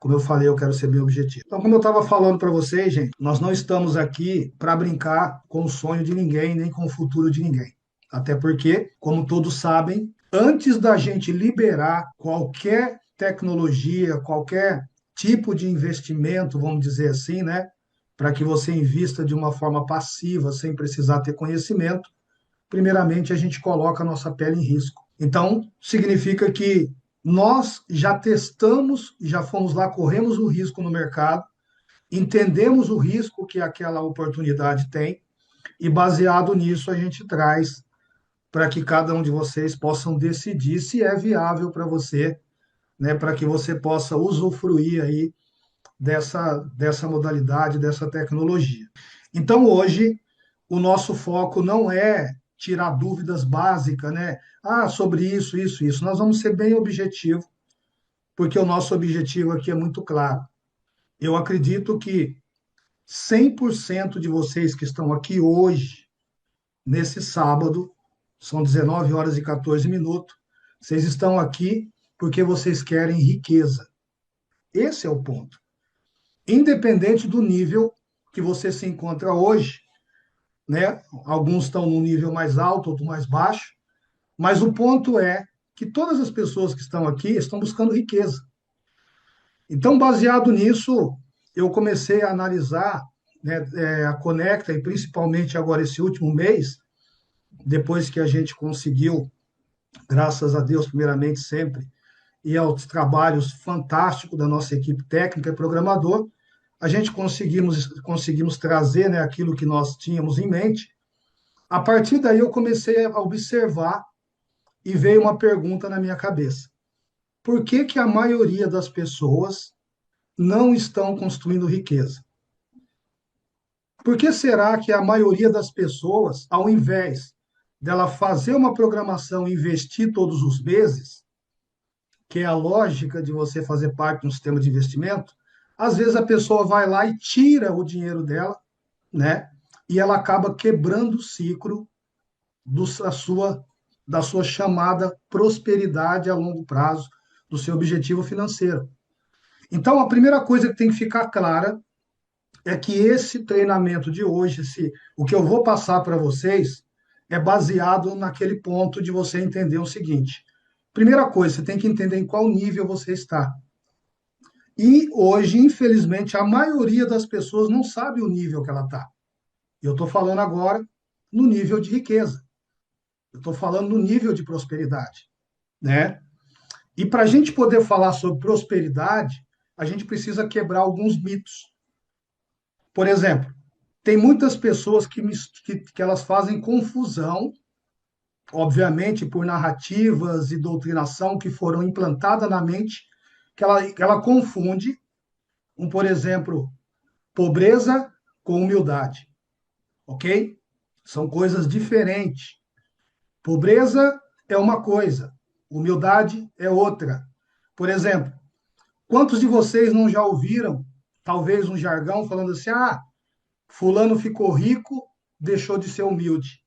Como eu falei, eu quero ser bem objetivo. Então, como eu estava falando para vocês, gente, nós não estamos aqui para brincar com o sonho de ninguém, nem com o futuro de ninguém. Até porque, como todos sabem, antes da gente liberar qualquer tecnologia, qualquer tipo de investimento, vamos dizer assim, né, para que você invista de uma forma passiva, sem precisar ter conhecimento, primeiramente a gente coloca a nossa pele em risco. Então, significa que nós já testamos, já fomos lá, corremos o risco no mercado, entendemos o risco que aquela oportunidade tem, e baseado nisso a gente traz para que cada um de vocês possam decidir se é viável para você, né, para que você possa usufruir aí dessa modalidade, dessa tecnologia. Então, hoje, o nosso foco não é tirar dúvidas básicas, né? Ah, sobre isso, isso, isso. Nós vamos ser bem objetivo, porque o nosso objetivo aqui é muito claro. Eu acredito que 100% de vocês que estão aqui hoje, nesse sábado, são 19 horas e 14 minutos, vocês estão aqui porque vocês querem riqueza. Esse é o ponto. Independente do nível que você se encontra hoje, né? Alguns estão num nível mais alto, outros mais baixo, mas o ponto é que todas as pessoas que estão aqui estão buscando riqueza. Então, baseado nisso, eu comecei a analisar, né, a Conecta, e principalmente agora esse último mês, depois que a gente conseguiu, graças a Deus, primeiramente sempre, e aos trabalhos fantásticos da nossa equipe técnica e programador, a gente conseguimos trazer, né, aquilo que nós tínhamos em mente. A partir daí eu comecei a observar e veio uma pergunta na minha cabeça. Por que que a maioria das pessoas não estão construindo riqueza? Por que será que a maioria das pessoas, ao invés dela fazer uma programação e investir todos os meses, que é a lógica de você fazer parte de um sistema de investimento, às vezes a pessoa vai lá e tira o dinheiro dela, né? E ela acaba quebrando o ciclo da sua chamada prosperidade a longo prazo, do seu objetivo financeiro. Então, a primeira coisa que tem que ficar clara é que esse treinamento de hoje, o que eu vou passar para vocês, é baseado naquele ponto de você entender o seguinte: primeira coisa, você tem que entender em qual nível você está. E hoje, infelizmente, a maioria das pessoas não sabe o nível que ela está. Eu estou falando agora no nível de riqueza. Eu estou falando no nível de prosperidade, né? E para a gente poder falar sobre prosperidade, a gente precisa quebrar alguns mitos. Por exemplo, tem muitas pessoas que elas fazem confusão, obviamente por narrativas e doutrinação que foram implantadas na mente, que ela confunde, por exemplo, pobreza com humildade, ok? São coisas diferentes. Pobreza é uma coisa, humildade é outra. Por exemplo, quantos de vocês não já ouviram, talvez um jargão falando assim: ah, fulano ficou rico, deixou de ser humilde.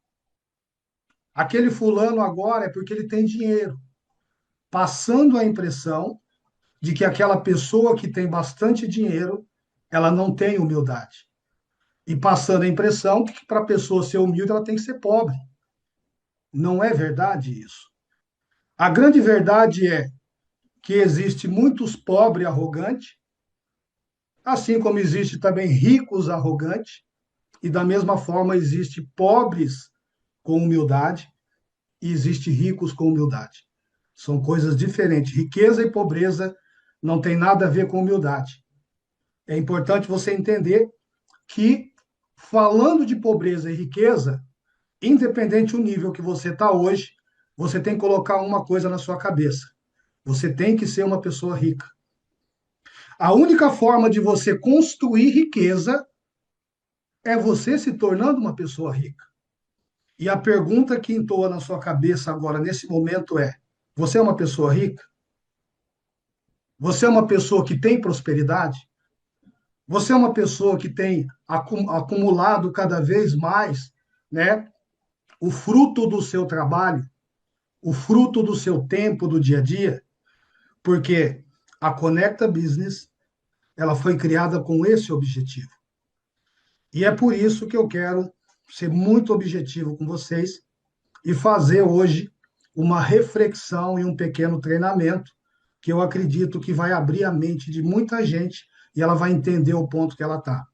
Aquele fulano agora é porque ele tem dinheiro, passando a impressão de que aquela pessoa que tem bastante dinheiro, ela não tem humildade. E passando a impressão que para a pessoa ser humilde, ela tem que ser pobre. Não é verdade isso. A grande verdade é que existe muitos pobres arrogantes, assim como existe também ricos arrogantes, e da mesma forma existe pobres com humildade e existe ricos com humildade. São coisas diferentes. Riqueza e pobreza não tem nada a ver com humildade. É importante você entender que, falando de pobreza e riqueza, independente do nível que você está hoje, você tem que colocar uma coisa na sua cabeça. Você tem que ser uma pessoa rica. A única forma de você construir riqueza é você se tornando uma pessoa rica. E a pergunta que entoa na sua cabeça agora, nesse momento, é: você é uma pessoa rica? Você é uma pessoa que tem prosperidade? Você é uma pessoa que tem acumulado cada vez mais, né, o fruto do seu trabalho, o fruto do seu tempo do dia a dia? Porque a Conecta Business ela foi criada com esse objetivo. E é por isso que eu quero ser muito objetivo com vocês e fazer hoje uma reflexão e um pequeno treinamento que eu acredito que vai abrir a mente de muita gente e ela vai entender o ponto que ela está.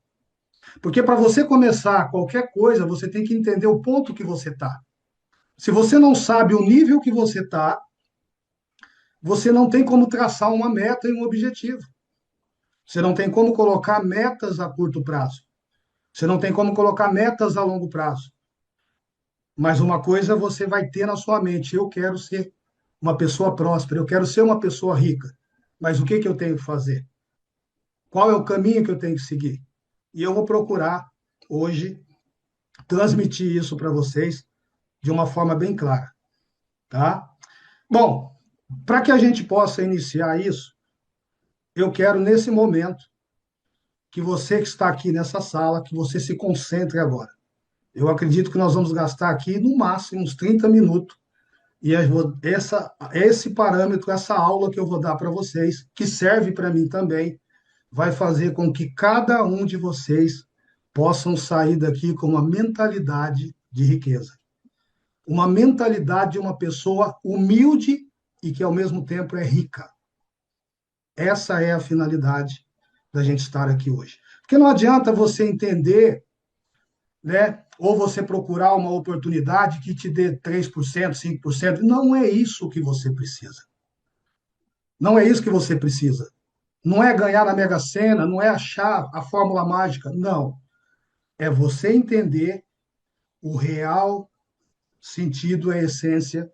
Porque para você começar qualquer coisa, você tem que entender o ponto que você está. Se você não sabe o nível que você está, você não tem como traçar uma meta e um objetivo. Você não tem como colocar metas a curto prazo. Você não tem como colocar metas a longo prazo. Mas uma coisa você vai ter na sua mente: eu quero ser uma pessoa próspera, eu quero ser uma pessoa rica. Mas o que que eu tenho que fazer? Qual é o caminho que eu tenho que seguir? E eu vou procurar hoje transmitir isso para vocês de uma forma bem clara, tá? Bom, para que a gente possa iniciar isso, eu quero nesse momento que você que está aqui nessa sala, que você se concentre agora. Eu acredito que nós vamos gastar aqui no máximo uns 30 minutos e esse parâmetro, essa aula que eu vou dar para vocês, que serve para mim também, vai fazer com que cada um de vocês possam sair daqui com uma mentalidade de riqueza. Uma mentalidade de uma pessoa humilde e que, ao mesmo tempo, é rica. Essa é a finalidade da gente estar aqui hoje. Porque não adianta você entender, né, ou você procurar uma oportunidade que te dê 3%, 5%. Não é isso que você precisa. Não é isso que você precisa. Não é ganhar na Mega Sena, não é achar a fórmula mágica. Não. É você entender o real sentido, a essência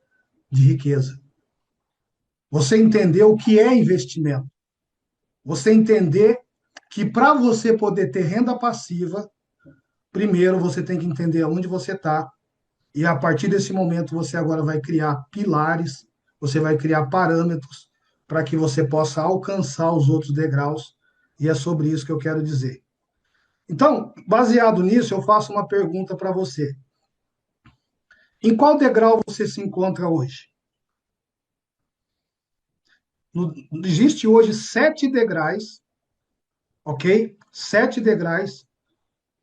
de riqueza. Você entender o que é investimento. Você entender que para você poder ter renda passiva, primeiro você tem que entender aonde você está. E a partir desse momento você agora vai criar pilares, você vai criar parâmetros para que você possa alcançar os outros degraus. E é sobre isso que eu quero dizer. Então, baseado nisso, eu faço uma pergunta para você. Em qual degrau você se encontra hoje? Existe hoje 7 degraus, ok? 7 degraus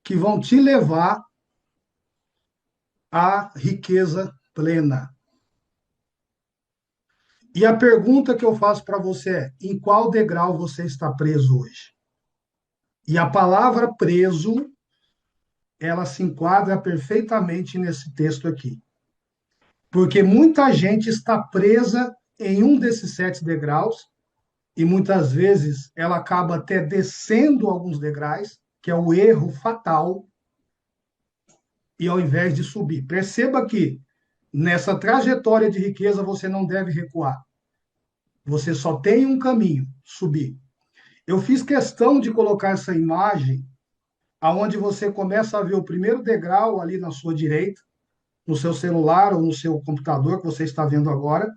que vão te levar à riqueza plena. E a pergunta que eu faço para você é: em qual degrau você está preso hoje? E a palavra preso, ela se enquadra perfeitamente nesse texto aqui. Porque muita gente está presa em um desses 7 degraus e muitas vezes ela acaba até descendo alguns degraus, que é o erro fatal, e ao invés de subir. Perceba que nessa trajetória de riqueza você não deve recuar. Você só tem um caminho: subir. Eu fiz questão de colocar essa imagem aonde você começa a ver o primeiro degrau ali na sua direita, no seu celular ou no seu computador que você está vendo agora.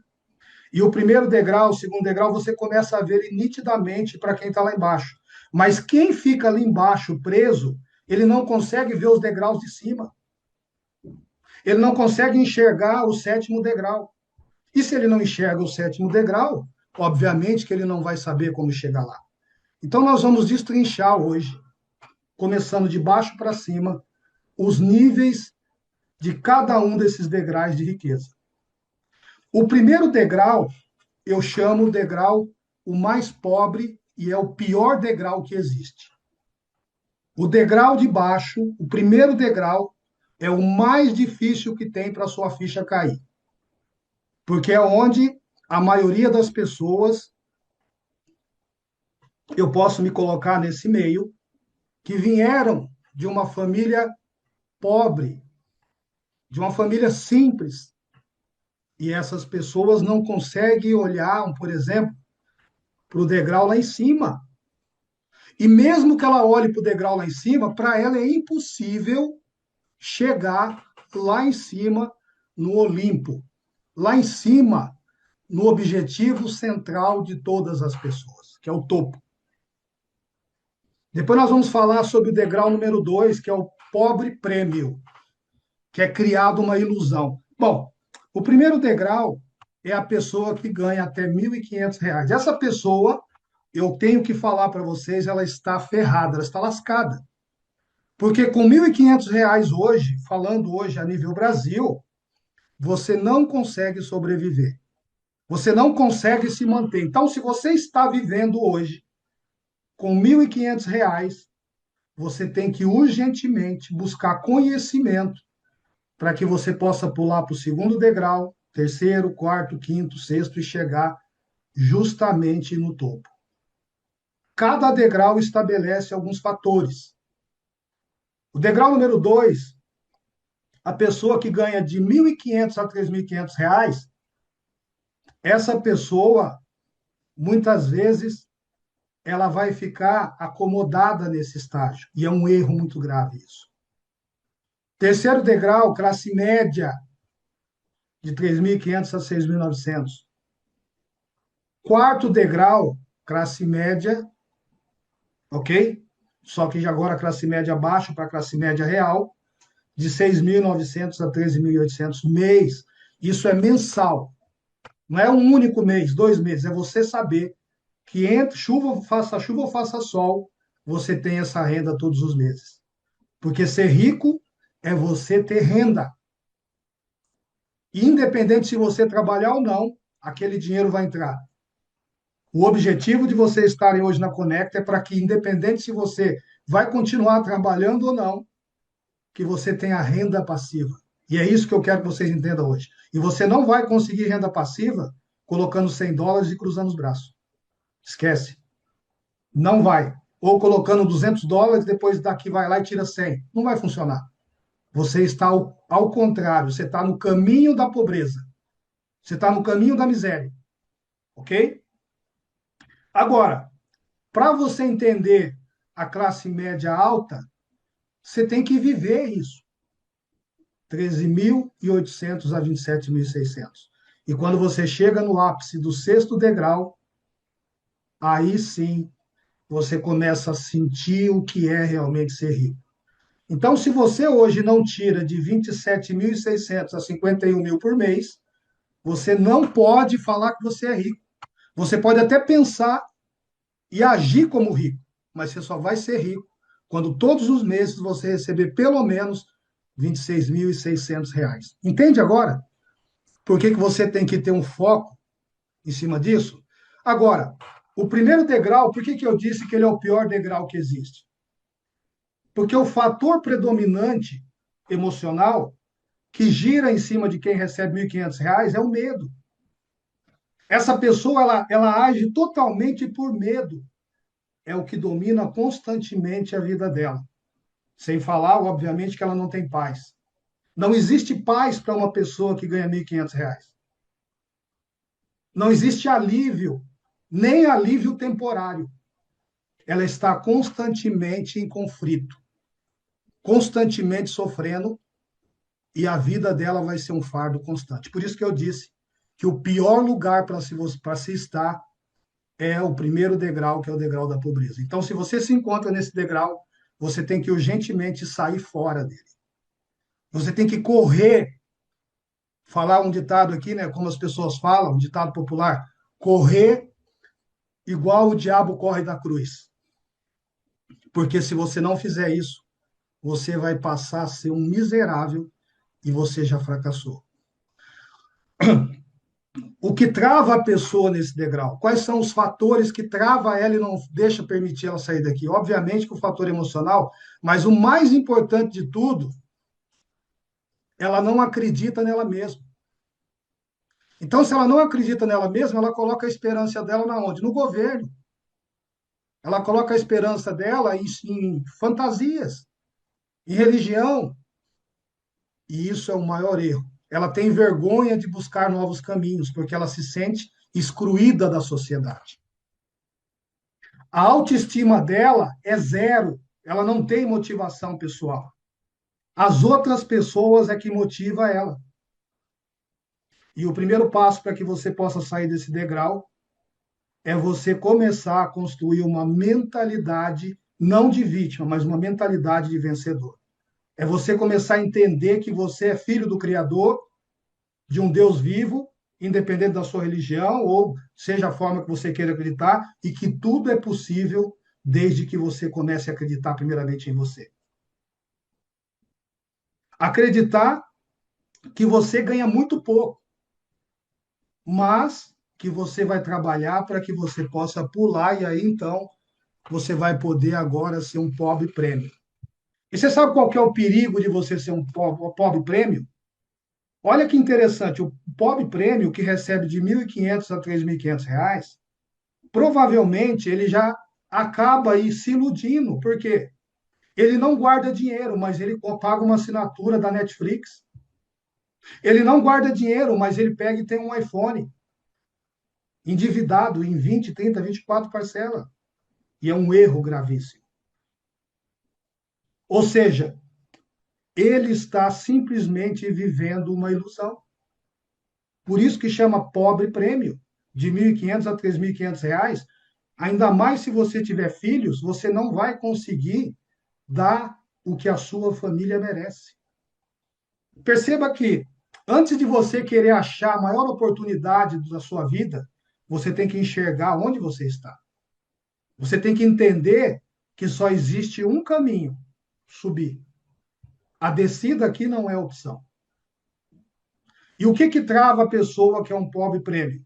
E o primeiro degrau, o segundo degrau, você começa a ver ele nitidamente para quem está lá embaixo. Mas quem fica ali embaixo preso, ele não consegue ver os degraus de cima. Ele não consegue enxergar o 7º degrau. E se ele não enxerga o 7º degrau, obviamente que ele não vai saber como chegar lá. Então nós vamos destrinchar hoje, começando de baixo para cima, os níveis de cada um desses degraus de riqueza. O primeiro degrau, eu chamo o degrau o mais pobre e é o pior degrau que existe. O degrau de baixo, o primeiro degrau, é o mais difícil que tem para a sua ficha cair. Porque é onde a maioria das pessoas, eu posso me colocar nesse meio, que vieram de uma família pobre, de uma família simples, e essas pessoas não conseguem olhar, por exemplo, para o degrau lá em cima. E mesmo que ela olhe para o degrau lá em cima, para ela é impossível chegar lá em cima no Olimpo, lá em cima no objetivo central de todas as pessoas, que é o topo. Depois nós vamos falar sobre o degrau número 2, que é o pobre prêmio, que é criado uma ilusão. Bom, o primeiro degrau é a pessoa que ganha até R$ 1.500. Essa pessoa, eu tenho que falar para vocês, ela está ferrada, ela está lascada. Porque com R$ 1.500 hoje, falando hoje a nível Brasil, você não consegue sobreviver. Você não consegue se manter. Então, se você está vivendo hoje com R$ 1.500, você tem que urgentemente buscar conhecimento para que você possa pular para o segundo degrau, terceiro, quarto, quinto, sexto e chegar justamente no topo. Cada degrau estabelece alguns fatores. O degrau número 2, a pessoa que ganha de R$ 1.500 a R$ 3.500, essa pessoa, muitas vezes, ela vai ficar acomodada nesse estágio. E é um erro muito grave isso. Terceiro degrau, classe média, de 3.500 a 6.900. Quarto degrau, classe média, ok? Só que agora classe média abaixo para classe média real, de 6.900 a 13.800 mês. Isso é mensal. Não é um único mês, 2 meses. É você saber que entre chuva ou faça sol, você tem essa renda todos os meses. Porque ser rico é você ter renda. Independente se você trabalhar ou não, aquele dinheiro vai entrar. O objetivo de vocês estarem hoje na Conecta é para que, independente se você vai continuar trabalhando ou não, que você tenha renda passiva. E é isso que eu quero que vocês entendam hoje. E você não vai conseguir renda passiva colocando US$ 100 e cruzando os braços. Esquece. Não vai. Ou colocando US$ 200, depois daqui vai lá e tira 100. Não vai funcionar. Você está ao contrário. Você está no caminho da pobreza. Você está no caminho da miséria. Ok? Agora, para você entender a classe média alta, você tem que viver isso. 13.800 a 27.600. E quando você chega no ápice do sexto degrau, aí sim você começa a sentir o que é realmente ser rico. Então, se você hoje não tira de 27.600 a 51 mil por mês, você não pode falar que você é rico. Você pode até pensar e agir como rico, mas você só vai ser rico quando todos os meses você receber pelo menos R$ 26.600. Entende agora? Por que você tem que ter um foco em cima disso? Agora, o primeiro degrau, por que eu disse que ele é o pior degrau que existe? Porque o fator predominante emocional que gira em cima de quem recebe R$ 1.500 é o medo. Essa pessoa, ela age totalmente por medo. É o que domina constantemente a vida dela. Sem falar, obviamente, que ela não tem paz. Não existe paz para uma pessoa que ganha R$ 1.500. Não existe alívio, nem alívio temporário. Ela está constantemente em conflito, constantemente sofrendo, e a vida dela vai ser um fardo constante. Por isso que eu disse que o pior lugar para se estar é o primeiro degrau, que é o degrau da pobreza. Então, se você se encontra nesse degrau, você tem que urgentemente sair fora dele. Você tem que correr, falar um ditado aqui, né, como as pessoas falam, um ditado popular, correr igual o diabo corre da cruz. Porque se você não fizer isso, você vai passar a ser um miserável e você já fracassou. O que trava a pessoa nesse degrau? Quais são os fatores que trava ela e não deixa permitir ela sair daqui? Obviamente que o fator emocional, mas o mais importante de tudo, ela não acredita nela mesma. Então, se ela não acredita nela mesma, ela coloca a esperança dela na onde? No governo. Ela coloca a esperança dela em fantasias, em religião. E isso é o maior erro. Ela tem vergonha de buscar novos caminhos, porque ela se sente excluída da sociedade. A autoestima dela é zero. Ela não tem motivação pessoal. As outras pessoas é que motiva ela. E o primeiro passo para que você possa sair desse degrau é você começar a construir uma mentalidade, não de vítima, mas uma mentalidade de vencedor. É você começar a entender que você é filho do Criador, de um Deus vivo, independente da sua religião ou seja a forma que você queira acreditar, e que tudo é possível desde que você comece a acreditar primeiramente em você. Acreditar que você ganha muito pouco, mas que você vai trabalhar para que você possa pular e aí então você vai poder agora ser um pobre prêmio. E você sabe qual que é o perigo de você ser um pobre prêmio? Olha que interessante, o pobre prêmio que recebe de 1.500 a 3.500 reais, provavelmente ele já acaba aí se iludindo, porque ele não guarda dinheiro, mas ele paga uma assinatura da Netflix. Ele não guarda dinheiro, mas ele pega e tem um iPhone endividado em 20, 30, 24 parcelas. E é um erro gravíssimo. Ou seja, ele está simplesmente vivendo uma ilusão. Por isso que chama pobre prêmio, de 1.500 a 3.500 reais. Ainda mais se você tiver filhos, você não vai conseguir dar o que a sua família merece. Perceba que antes de você querer achar a maior oportunidade da sua vida, você tem que enxergar onde você está. Você tem que entender que só existe um caminho: subir. A descida aqui não é opção. E o que que trava a pessoa que é um pobre prêmio?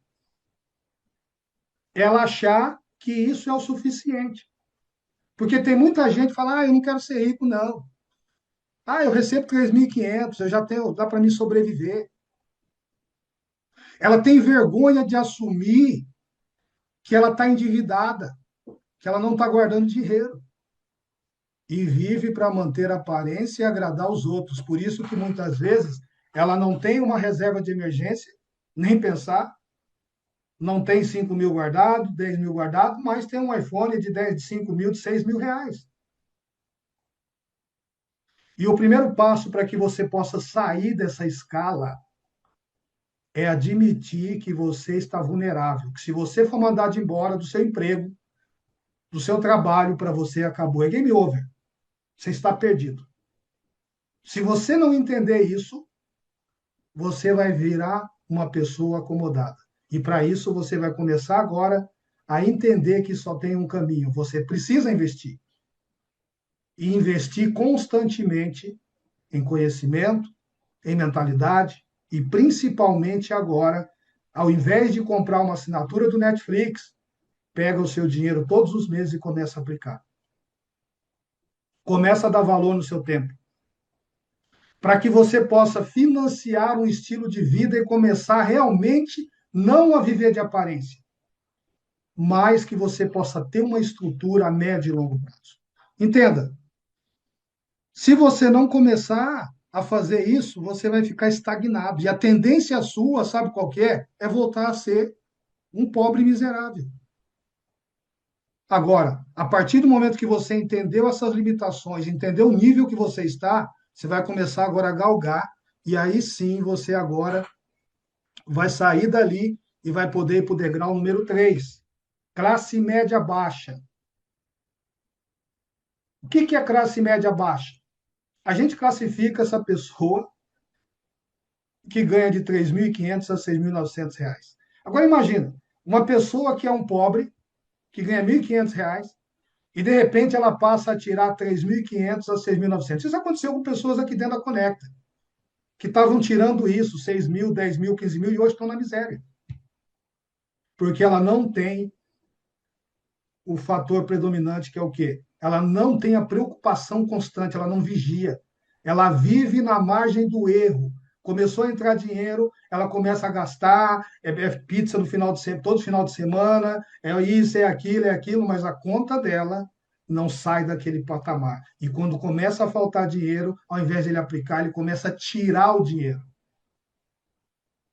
Ela achar que isso é o suficiente. Porque tem muita gente que fala, eu não quero ser rico, não. Eu recebo 3.500, eu já tenho, dá para me sobreviver. Ela tem vergonha de assumir que ela está endividada, que ela não está guardando dinheiro. E vive para manter a aparência e agradar os outros. Por isso que muitas vezes ela não tem uma reserva de emergência, nem pensar, não tem 5.000 guardado, 10.000 guardado, mas tem um iPhone de 10, de 5.000, de 6.000 reais. E o primeiro passo para que você possa sair dessa escala é admitir que você está vulnerável. Que se você for mandado embora do seu emprego, do seu trabalho, para você acabou, é game over. Você está perdido. Se você não entender isso, você vai virar uma pessoa acomodada. E para isso você vai começar agora a entender que só tem um caminho. Você precisa investir. E investir constantemente em conhecimento, em mentalidade e principalmente agora, ao invés de comprar uma assinatura do Netflix, pega o seu dinheiro todos os meses e começa a aplicar. Começa a dar valor no seu tempo, para que você possa financiar um estilo de vida e começar realmente não a viver de aparência, mas que você possa ter uma estrutura a médio e longo prazo. Entenda, se você não começar a fazer isso, você vai ficar estagnado. E a tendência sua, sabe qual que é? É voltar a ser um pobre miserável. Agora, a partir do momento que você entendeu essas limitações, entendeu o nível que você está, você vai começar agora a galgar, e aí sim você agora vai sair dali e vai poder ir para o degrau número 3, classe média baixa. O que é classe média baixa? A gente classifica essa pessoa que ganha de 3.500 a 6.900 reais. Agora imagina, uma pessoa que é um pobre, que ganha 1.500 reais, e de repente ela passa a tirar 3.500 a 6.900. Isso aconteceu com pessoas aqui dentro da Conecta, que estavam tirando isso, 6.000, 10.000, 15.000, e hoje estão na miséria. Porque ela não tem o fator predominante, que é o quê? Ela não tem a preocupação constante, ela não vigia. Ela vive na margem do erro. Começou a entrar dinheiro, ela começa a gastar, é pizza no final de semana, todo final de semana, é isso, é aquilo, mas a conta dela não sai daquele patamar. E quando começa a faltar dinheiro, ao invés de ele aplicar, ele começa a tirar o dinheiro.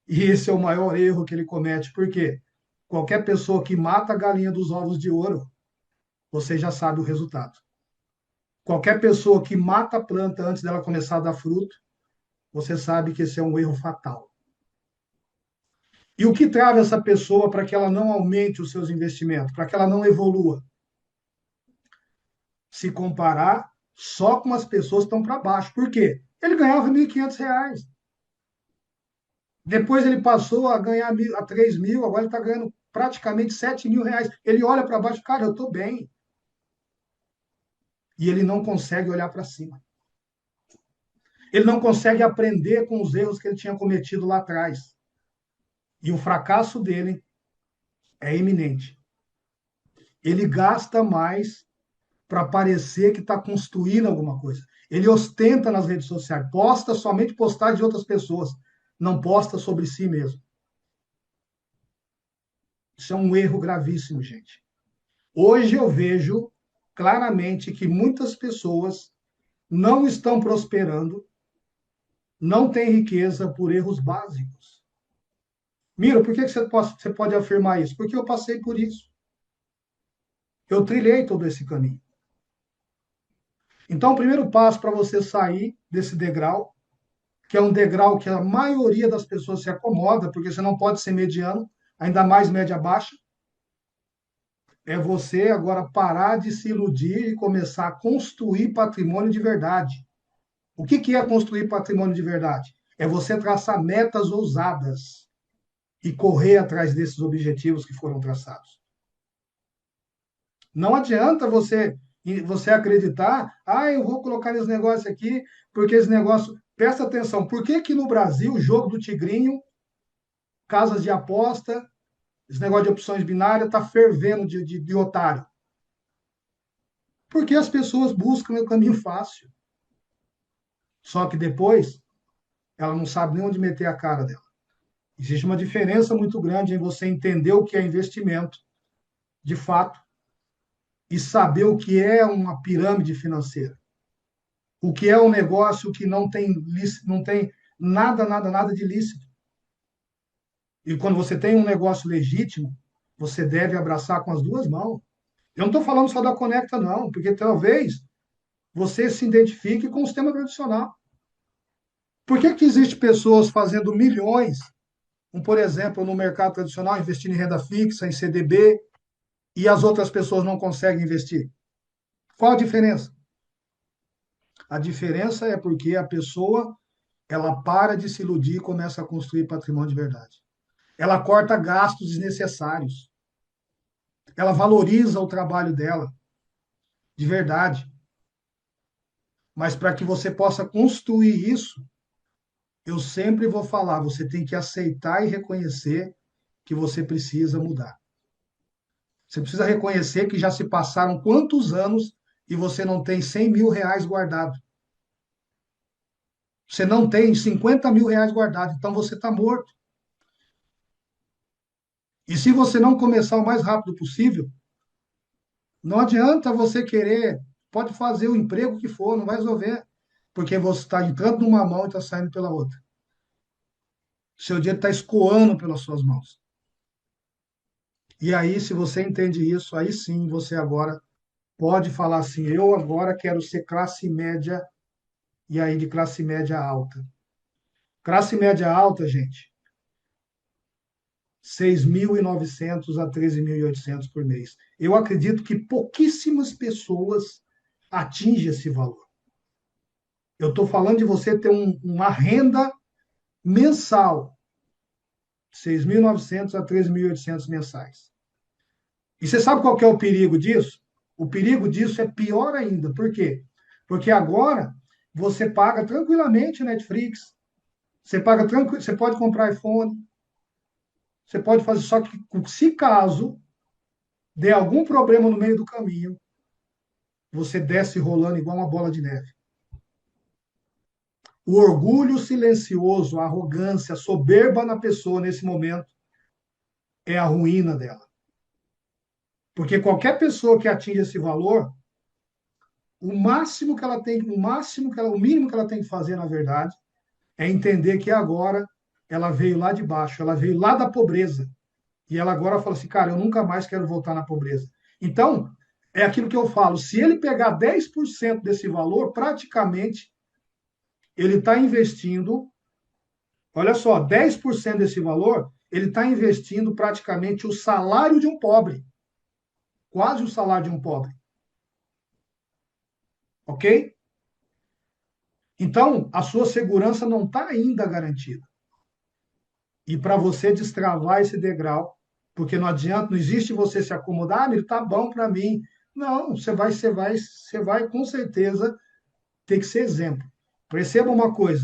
E esse é o maior erro que ele comete. Por quê? Qualquer pessoa que mata a galinha dos ovos de ouro, você já sabe o resultado. Qualquer pessoa que mata a planta antes dela começar a dar fruto, você sabe que esse é um erro fatal. E o que trava essa pessoa para que ela não aumente os seus investimentos, para que ela não evolua? Se comparar só com as pessoas que estão para baixo. Por quê? Ele ganhava R$ 1.500. Depois ele passou a ganhar a 3 mil, agora ele está ganhando praticamente 7 mil reais. Ele olha para baixo, cara, eu estou bem. E ele não consegue olhar para cima. Ele não consegue aprender com os erros que ele tinha cometido lá atrás. E o fracasso dele é iminente. Ele gasta mais para parecer que está construindo alguma coisa. Ele ostenta nas redes sociais, posta somente postagens de outras pessoas, não posta sobre si mesmo. Isso é um erro gravíssimo, gente. Hoje eu vejo claramente que muitas pessoas não estão prosperando, não têm riqueza por erros básicos. Mira, por que você pode afirmar isso? Porque eu passei por isso. Eu trilhei todo esse caminho. Então, o primeiro passo para você sair desse degrau, que é um degrau que a maioria das pessoas se acomoda, porque você não pode ser mediano, ainda mais média baixa, é você agora parar de se iludir e começar a construir patrimônio de verdade. O que é construir patrimônio de verdade? É você traçar metas ousadas e correr atrás desses objetivos que foram traçados. Não adianta você acreditar, eu vou colocar esse negócio aqui, porque esse negócio. Presta atenção, por que que no Brasil o jogo do tigrinho, casas de aposta, esse negócio de opções binárias está fervendo de otário? Porque as pessoas buscam o caminho fácil. Só que depois ela não sabe nem onde meter a cara dela. Existe uma diferença muito grande em você entender o que é investimento, de fato, e saber o que é uma pirâmide financeira. O que é um negócio que não tem nada de lícito. E quando você tem um negócio legítimo, você deve abraçar com as duas mãos. Eu não estou falando só da Conecta, não, porque talvez você se identifique com o sistema tradicional. Por que que existe pessoas fazendo milhões, como, por exemplo, no mercado tradicional, investindo em renda fixa, em CDB, e as outras pessoas não conseguem investir? Qual a diferença? A diferença é porque a pessoa ela para de se iludir e começa a construir patrimônio de verdade. Ela corta gastos desnecessários. Ela valoriza o trabalho dela, de verdade. Mas para que você possa construir isso, eu sempre vou falar, você tem que aceitar e reconhecer que você precisa mudar. Você precisa reconhecer que já se passaram quantos anos e você não tem 100 mil reais guardado. Você não tem 50 mil reais guardado, então você está morto. E se você não começar o mais rápido possível, não adianta você querer, pode fazer o emprego que for, não vai resolver, porque você está entrando numa mão e está saindo pela outra. Seu dinheiro está escoando pelas suas mãos. E aí, se você entende isso, aí sim você agora pode falar assim: eu agora quero ser classe média, e aí de classe média alta. Classe média alta, gente, 6.900 a 13.800 por mês. Eu acredito que pouquíssimas pessoas atingem esse valor. Eu estou falando de você ter uma renda mensal, 6.900 a 13.800 mensais. E você sabe qual que é o perigo disso? O perigo disso é pior ainda. Por quê? Porque agora você paga tranquilamente Netflix, você paga tranquilo, você pode comprar iPhone, você pode fazer, só que se caso der algum problema no meio do caminho, você desce rolando igual uma bola de neve. O orgulho silencioso, a arrogância, a soberba na pessoa nesse momento é a ruína dela. Porque qualquer pessoa que atinge esse valor, o mínimo que ela tem que fazer, na verdade, é entender que agora ela veio lá de baixo, ela veio lá da pobreza. E ela agora fala assim, cara, eu nunca mais quero voltar na pobreza. Então, é aquilo que eu falo, se ele pegar 10% desse valor, praticamente ele está investindo, olha só, 10% desse valor, ele está investindo praticamente o salário de um pobre, quase o salário de um pobre, ok? Então, a sua segurança não está ainda garantida. E para você destravar esse degrau, porque não adianta, não existe você se acomodar, ah, tá bom para mim. Não, você vai com certeza ter que ser exemplo. Perceba uma coisa,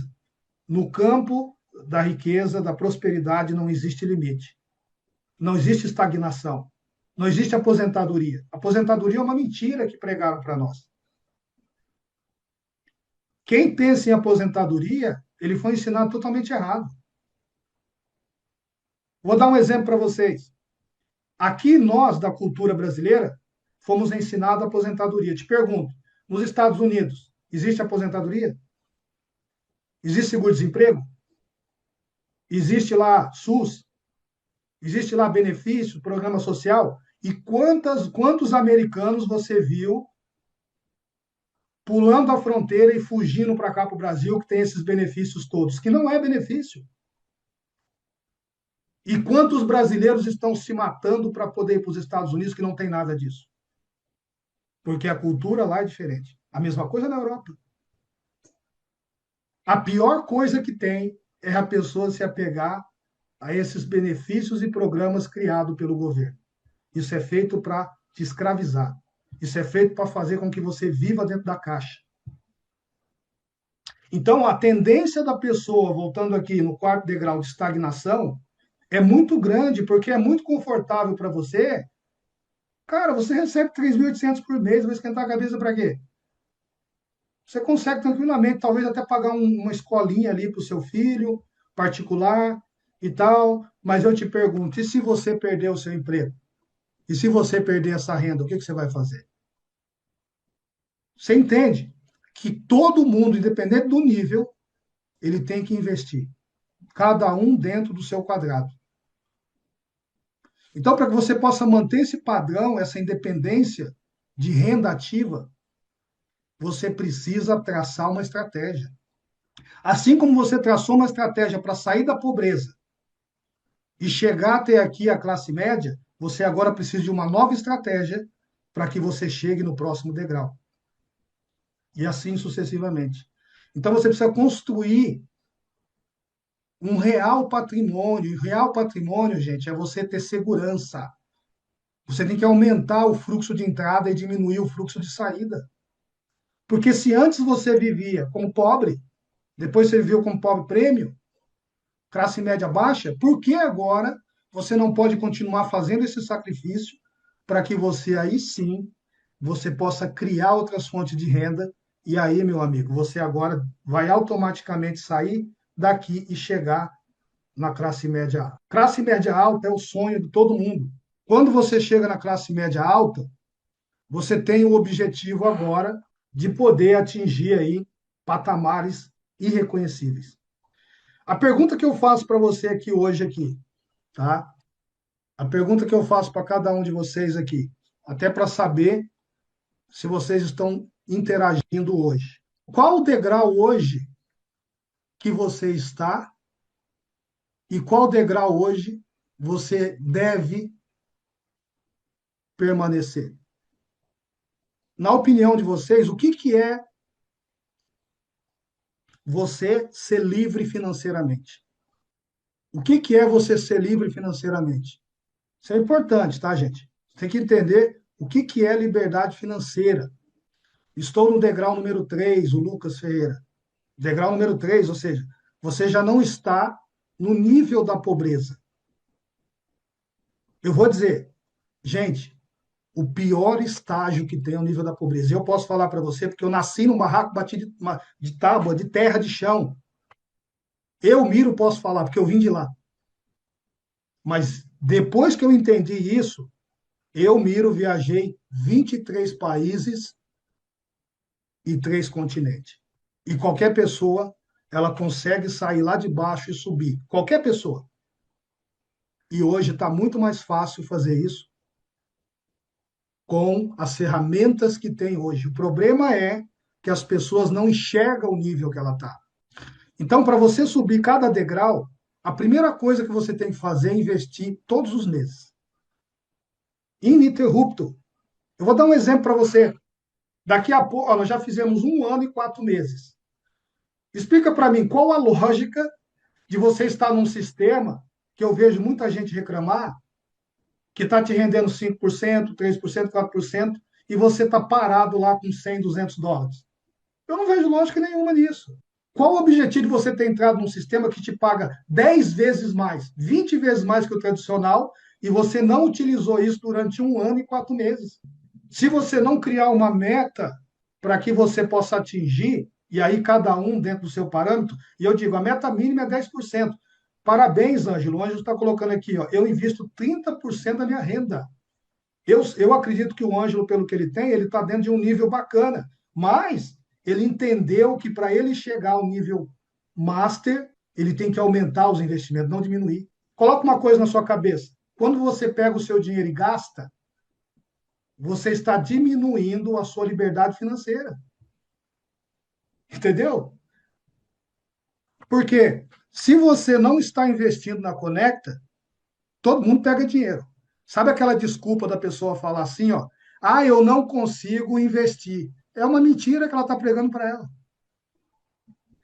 no campo da riqueza, da prosperidade, não existe limite. Não existe estagnação. Não existe aposentadoria. Aposentadoria é uma mentira que pregaram para nós. Quem pensa em aposentadoria, ele foi ensinado totalmente errado. Vou dar um exemplo para vocês. Aqui nós, da cultura brasileira, fomos ensinados a aposentadoria. Te pergunto, nos Estados Unidos, existe aposentadoria? Existe seguro-desemprego? Existe lá SUS? Existe lá benefício, programa social? E quantos americanos você viu pulando a fronteira e fugindo para cá para o Brasil que tem esses benefícios todos? Que não é benefício. E quantos brasileiros estão se matando para poder ir para os Estados Unidos que não tem nada disso? Porque a cultura lá é diferente. A mesma coisa na Europa. A pior coisa que tem é a pessoa se apegar a esses benefícios e programas criados pelo governo. Isso é feito para te escravizar. Isso é feito para fazer com que você viva dentro da caixa. Então, a tendência da pessoa, voltando aqui no quarto degrau de estagnação, é muito grande, porque é muito confortável para você. Cara, você recebe 3.800 por mês, vai esquentar a cabeça para quê? Você consegue tranquilamente, talvez até pagar uma escolinha ali para o seu filho, particular e tal. Mas eu te pergunto, e se você perder o seu emprego? E se você perder essa renda, o que você vai fazer? Você entende que todo mundo, independente do nível, ele tem que investir. Cada um dentro do seu quadrado. Então, para que você possa manter esse padrão, essa independência de renda ativa, você precisa traçar uma estratégia. Assim como você traçou uma estratégia para sair da pobreza e chegar até aqui a classe média, você agora precisa de uma nova estratégia para que você chegue no próximo degrau. E assim sucessivamente. Então você precisa construir um real patrimônio. E real patrimônio, gente, é você ter segurança. Você tem que aumentar o fluxo de entrada e diminuir o fluxo de saída. Porque se antes você vivia como pobre, depois você viveu como pobre prêmio, classe média baixa, por que agora você não pode continuar fazendo esse sacrifício para que você aí sim você possa criar outras fontes de renda e aí, meu amigo, você agora vai automaticamente sair daqui e chegar na classe média alta. Classe média alta é o sonho de todo mundo. Quando você chega na classe média alta, você tem o objetivo agora de poder atingir aí patamares irreconhecíveis. A pergunta que eu faço para você aqui hoje aqui, tá? A pergunta que eu faço para cada um de vocês aqui, até para saber se vocês estão interagindo hoje. Qual o degrau hoje que você está e qual degrau hoje você deve permanecer? Na opinião de vocês, o que é você ser livre financeiramente? O que é você ser livre financeiramente? Isso é importante, tá, gente? Tem que entender o que é liberdade financeira. Estou no degrau número 3, o Lucas Ferreira. Degrau número 3, ou seja, você já não está no nível da pobreza. Eu vou dizer, gente, o pior estágio que tem é o nível da pobreza. Eu posso falar para você, porque eu nasci num barraco batido de tábua, de terra, de chão. Eu, Miro, posso falar, porque eu vim de lá. Mas depois que eu entendi isso, eu, Miro, viajei 23 países e 3 continentes. E qualquer pessoa, ela consegue sair lá de baixo e subir. Qualquer pessoa. E hoje está muito mais fácil fazer isso com as ferramentas que tem hoje. O problema é que as pessoas não enxergam o nível que ela está. Então, para você subir cada degrau, a primeira coisa que você tem que fazer é investir todos os meses. Ininterrupto. Eu vou dar um exemplo para você. Daqui a pouco, nós já fizemos 1 ano e 4 meses. Explica para mim qual a lógica de você estar num sistema que eu vejo muita gente reclamar, que está te rendendo 5%, 3%, 4%, e você está parado lá com 100, US$ 200. Eu não vejo lógica nenhuma nisso. Qual o objetivo de você ter entrado num sistema que te paga 10 vezes mais, 20 vezes mais que o tradicional, e você não utilizou isso durante 1 ano e 4 meses? Se você não criar uma meta para que você possa atingir, e aí cada um dentro do seu parâmetro, e eu digo, a meta mínima é 10%. Parabéns, Ângelo. O Ângelo está colocando aqui, ó, eu invisto 30% da minha renda. Eu acredito que o Ângelo, pelo que ele tem, ele está dentro de um nível bacana, mas ele entendeu que para ele chegar ao nível master, ele tem que aumentar os investimentos, não diminuir. Coloca uma coisa na sua cabeça. Quando você pega o seu dinheiro e gasta, você está diminuindo a sua liberdade financeira. Entendeu? Porque se você não está investindo na Conecta, todo mundo pega dinheiro. Sabe aquela desculpa da pessoa falar assim, ó, ah, eu não consigo investir. É uma mentira que ela está pregando para ela.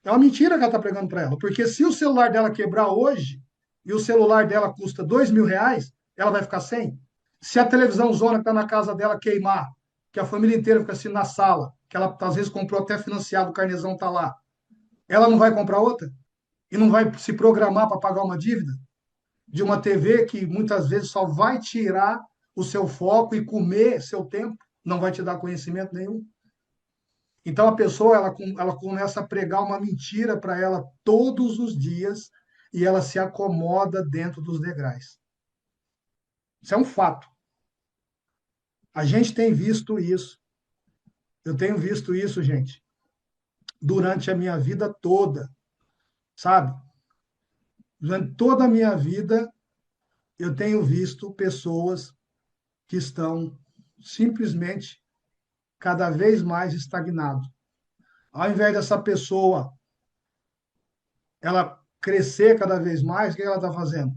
É uma mentira que ela está pregando para ela. Porque se o celular dela quebrar hoje e o celular dela custa R$ 2.000, ela vai ficar sem. Se a televisão zona que está na casa dela queimar, que a família inteira fica assim na sala, que ela às vezes comprou até financiado, o carnezão está lá, ela não vai comprar outra? E não vai se programar para pagar uma dívida de uma TV que muitas vezes só vai tirar o seu foco e comer seu tempo, não vai te dar conhecimento nenhum. Então a pessoa ela começa a pregar uma mentira para ela todos os dias e ela se acomoda dentro dos degraus. Isso é um fato. A gente tem visto isso. Eu tenho visto isso, gente, durante a minha vida toda, sabe? Durante toda a minha vida, eu tenho visto pessoas que estão simplesmente cada vez mais estagnado. Ao invés dessa pessoa ela crescer cada vez mais, o que ela está fazendo?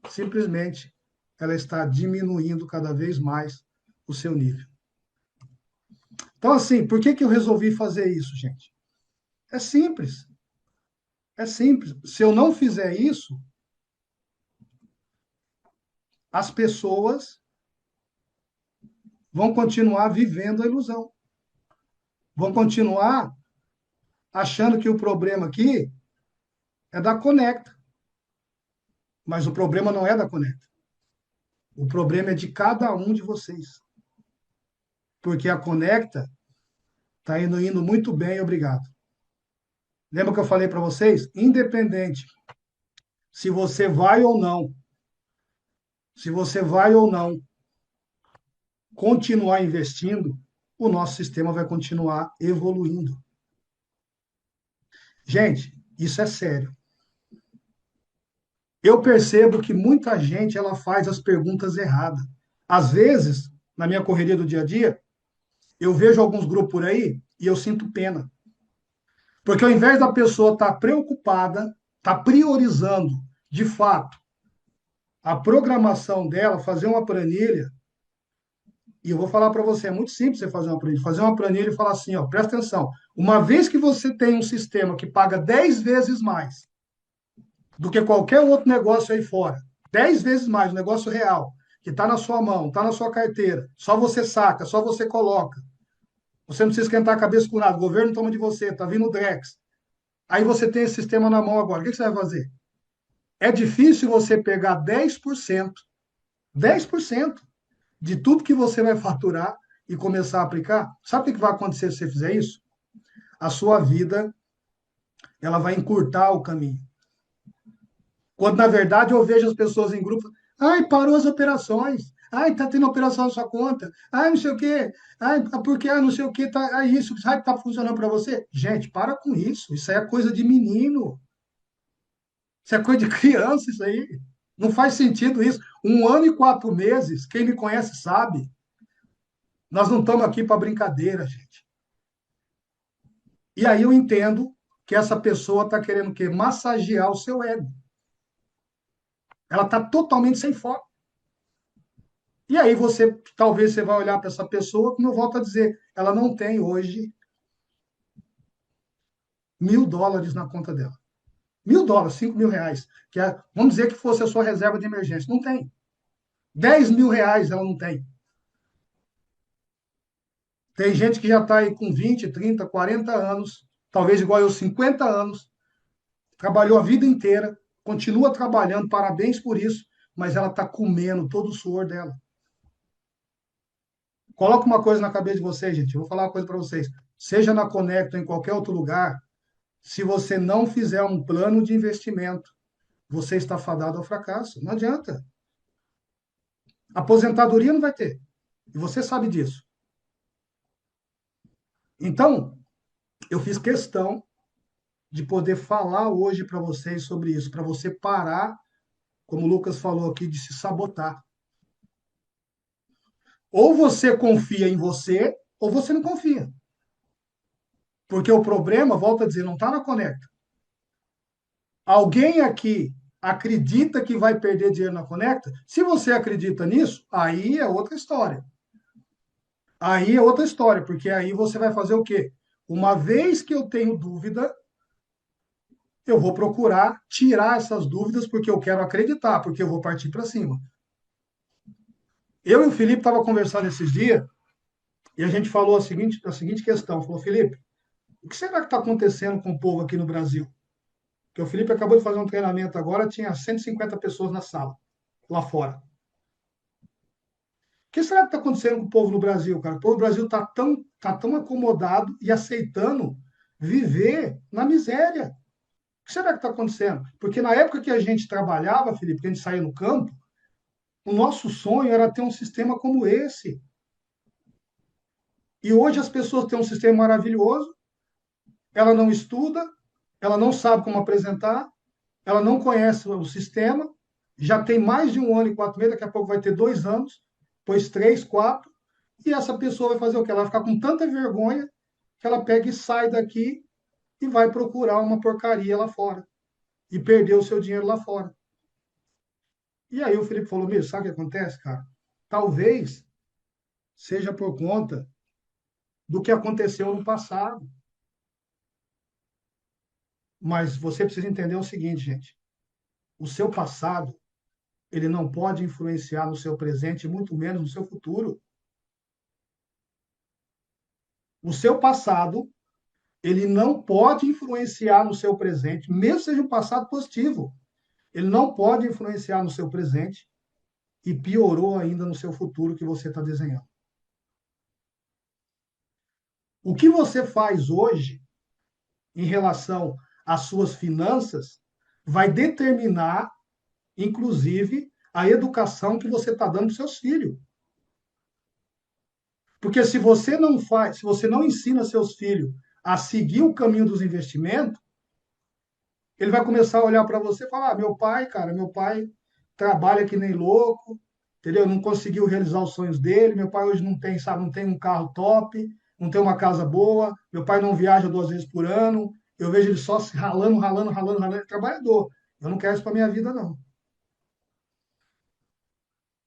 Simplesmente ela está diminuindo cada vez mais o seu nível. Então, assim, por que eu resolvi fazer isso, gente? É simples. É simples. Se eu não fizer isso, as pessoas vão continuar vivendo a ilusão. Vão continuar achando que o problema aqui é da Conecta. Mas o problema não é da Conecta. O problema é de cada um de vocês. Porque a Conecta está indo muito bem, obrigado. Lembra que eu falei para vocês? Independente se você vai ou não, se você vai ou não continuar investindo, o nosso sistema vai continuar evoluindo. Gente, isso é sério. Eu percebo que muita gente ela faz as perguntas erradas. Às vezes, na minha correria do dia a dia, eu vejo alguns grupos por aí e eu sinto pena. Porque ao invés da pessoa estar preocupada, estar priorizando, de fato, a programação dela, fazer uma planilha, e eu vou falar para você, é muito simples você fazer uma planilha e falar assim, ó, presta atenção, uma vez que você tem um sistema que paga 10 vezes mais do que qualquer outro negócio aí fora, 10 vezes mais, um negócio real, que está na sua mão, está na sua carteira, só você saca, só você coloca, você não precisa esquentar a cabeça com nada, o governo toma de você, está vindo o Drex, aí você tem esse sistema na mão agora, o que você vai fazer? É difícil você pegar 10% de tudo que você vai faturar e começar a aplicar. Sabe o que vai acontecer se você fizer isso? A sua vida ela vai encurtar o caminho. Quando, na verdade, eu vejo as pessoas em grupo, ai, parou as operações, ai, tá tendo operação na sua conta, ai, não sei o quê, ai, porque, não sei o quê, tá, ai, isso, sabe que tá funcionando para você? Gente, para com isso aí é coisa de menino, isso é coisa de criança, isso aí. Não faz sentido isso. 1 ano e 4 meses, quem me conhece sabe, nós não estamos aqui para brincadeira, gente. E aí eu entendo que essa pessoa está querendo o quê? Massagear o seu ego. Ela está totalmente sem foco. E aí talvez você vai olhar para essa pessoa, como eu volto a dizer, ela não tem hoje US$ 1.000 na conta dela. $1.000, R$ 5.000, que é, vamos dizer que fosse a sua reserva de emergência. Não tem. R$ 10.000 ela não tem. Tem gente que já está aí com 20, 30, 40 anos, talvez igual eu, 50 anos, trabalhou a vida inteira, continua trabalhando, parabéns por isso, mas ela está comendo todo o suor dela. Coloca uma coisa na cabeça de vocês, gente. Eu vou falar uma coisa para vocês. Seja na Conecta ou em qualquer outro lugar, se você não fizer um plano de investimento, você está fadado ao fracasso. Não adianta. Aposentadoria não vai ter. E você sabe disso. Então, eu fiz questão de poder falar hoje para vocês sobre isso, para você parar, como o Lucas falou aqui, de se sabotar. Ou você confia em você, ou você não confia. Porque o problema, volto a dizer, não está na Conecta. Alguém aqui acredita que vai perder dinheiro na Conecta? Se você acredita nisso, aí é outra história. Aí é outra história, porque aí você vai fazer o quê? Uma vez que eu tenho dúvida, eu vou procurar tirar essas dúvidas porque eu quero acreditar, porque eu vou partir para cima. Eu e o Felipe estava conversando esses dias e a gente falou a seguinte questão. Falou, Felipe, o que será que está acontecendo com o povo aqui no Brasil? Porque o Felipe acabou de fazer um treinamento agora, tinha 150 pessoas na sala, lá fora. O que será que está acontecendo com o povo no Brasil, cara? O povo do Brasil tá tão acomodado e aceitando viver na miséria. O que será que está acontecendo? Porque na época que a gente trabalhava, Felipe, que a gente saía no campo, o nosso sonho era ter um sistema como esse. E hoje as pessoas têm um sistema maravilhoso, ela não estuda, ela não sabe como apresentar, ela não conhece o sistema, já tem mais de 1 ano e 4 meses, daqui a pouco vai ter 2 anos, depois 3, 4, e essa pessoa vai fazer o quê? Ela vai ficar com tanta vergonha que ela pega e sai daqui e vai procurar uma porcaria lá fora e perder o seu dinheiro lá fora. E aí o Felipe falou, meu, sabe o que acontece, cara? Talvez seja por conta do que aconteceu no passado. Mas você precisa entender o seguinte, gente. O seu passado, ele não pode influenciar no seu presente, muito menos no seu futuro. O seu passado, ele não pode influenciar no seu presente, mesmo seja um passado positivo. Ele não pode influenciar no seu presente e piorou ainda no seu futuro que você está desenhando. O que você faz hoje em relação às suas finanças vai determinar, inclusive, a educação que você está dando para os seus filhos. Porque se você não faz, se você não ensina seus filhos a seguir o caminho dos investimentos, ele vai começar a olhar para você e falar: ah, meu pai, cara, meu pai trabalha que nem louco, entendeu? Não conseguiu realizar os sonhos dele. Meu pai hoje não tem, sabe, não tem um carro top, não tem uma casa boa. Meu pai não viaja 2 vezes por ano. Eu vejo ele só se ralando, ralando, ralando, ralando. Ele é trabalhador. Eu não quero isso para minha vida, não.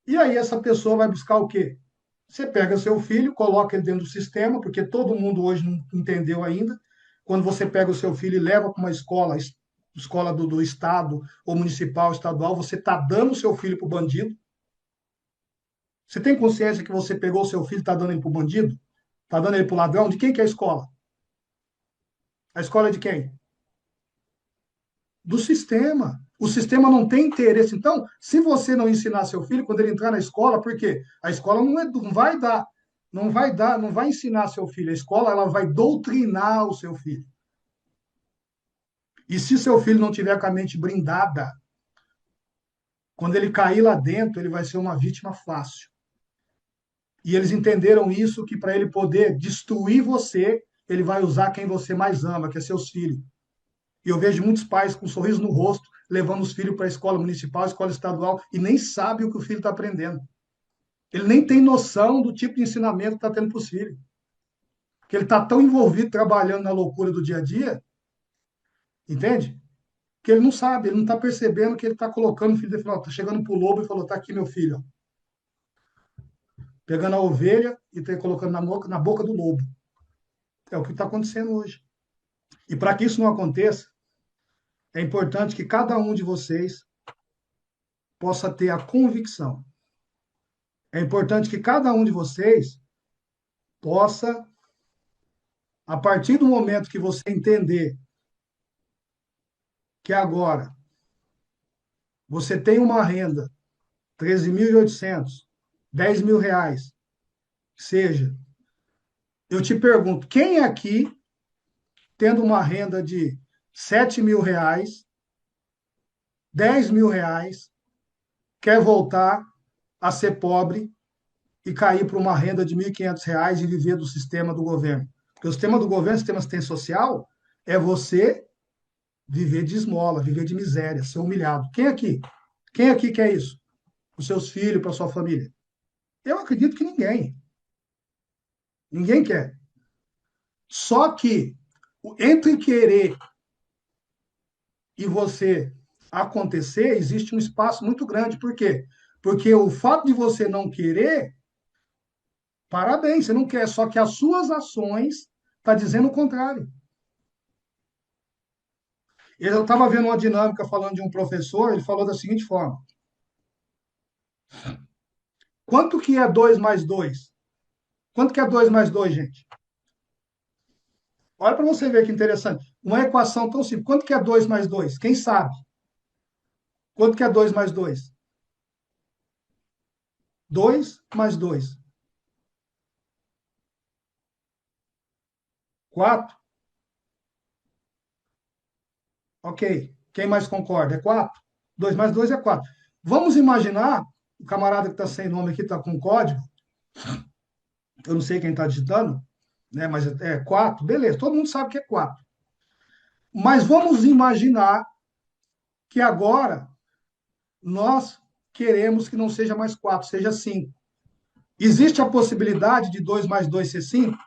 E aí essa pessoa vai buscar o quê? Você pega seu filho, coloca ele dentro do sistema, porque todo mundo hoje não entendeu ainda. Quando você pega o seu filho e leva para uma escola, escola do estado, ou municipal, estadual, você está dando o seu filho para o bandido. Você tem consciência que você pegou o seu filho e está dando ele para o bandido? Está dando ele para o ladrão? De quem que é a escola? A escola é de quem? Do sistema. O sistema não tem interesse. Então, se você não ensinar seu filho, quando ele entrar na escola, por quê? A escola não vai dar, não vai ensinar seu filho. A escola ela vai doutrinar o seu filho. E se seu filho não tiver com a mente blindada, quando ele cair lá dentro, ele vai ser uma vítima fácil. E eles entenderam isso, que para ele poder destruir você, ele vai usar quem você mais ama, que é seus filhos. E eu vejo muitos pais com um sorriso no rosto, levando os filhos para a escola municipal, escola estadual, e nem sabe o que o filho está aprendendo. Ele nem tem noção do tipo de ensinamento que está tendo para os filhos. Porque ele está tão envolvido trabalhando na loucura do dia a dia, entende? Que ele não sabe, ele não está percebendo que ele está colocando o filho dele, está chegando para o lobo e falou, está aqui meu filho, ó. Pegando a ovelha e tá colocando na boca do lobo. É o que está acontecendo hoje. E para que isso não aconteça, É importante que cada um de vocês possa ter a convicção. É importante que cada um de vocês possa, a partir do momento que você entender que agora você tem uma renda, 13.800, R$ 10.000, seja, eu te pergunto, quem aqui, tendo uma renda de R$ 7.000, R$ 10.000, quer voltar a ser pobre e cair para uma renda de R$ 1.500 e viver do sistema do governo? Porque o sistema do governo, o sistema de assistência social, é você viver de esmola, viver de miséria, ser humilhado. Quem aqui? Quem aqui quer isso? Para os seus filhos, para a sua família? Eu acredito que ninguém. Ninguém quer. Só que entre querer e você acontecer, existe um espaço muito grande. Por quê? Porque o fato de você não querer, parabéns, você não quer, só que as suas ações estão dizendo o contrário. Eu estava vendo uma dinâmica falando de um professor, ele falou da seguinte forma: quanto que é 2 mais 2? Quanto que é 2 mais 2, gente? Olha para você ver que interessante. Uma equação tão simples. Quanto que é 2 mais 2? Quem sabe? Quanto que é 2 mais 2? 2 mais 2. 4. Ok. Quem mais concorda? É 4. 2 mais 2 é 4. Vamos imaginar, o camarada que está sem nome aqui está com código, eu não sei quem está digitando, né, mas é 4. Beleza, todo mundo sabe que é 4. Mas vamos imaginar que agora nós queremos que não seja mais 4, seja 5. Existe a possibilidade de 2 mais 2 ser 5?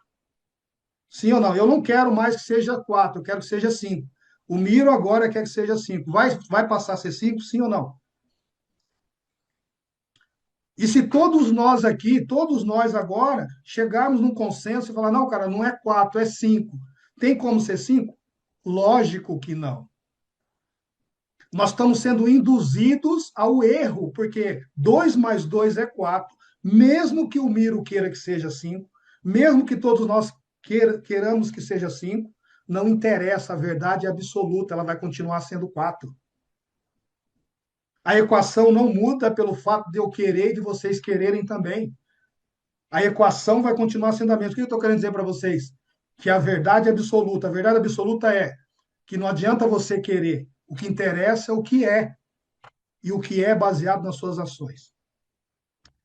Sim ou não? Eu não quero mais que seja 4, eu quero que seja 5. O Miro agora quer que seja 5. Vai passar a ser 5, sim ou não? E se todos nós aqui, todos nós agora, chegarmos num consenso e falar, não, cara, não é 4, é 5. Tem como ser 5? Lógico que não. Nós estamos sendo induzidos ao erro, porque 2 mais 2 é 4. Mesmo que o Miro queira que seja 5, mesmo que todos nós queiramos que seja 5, não interessa, a verdade é absoluta, ela vai continuar sendo 4. A equação não muda pelo fato de eu querer e de vocês quererem também. A equação vai continuar sendo a mesma. O que eu estou querendo dizer para vocês? Que a verdade absoluta, a verdade absoluta é que não adianta você querer, o que interessa é o que é, e o que é baseado nas suas ações.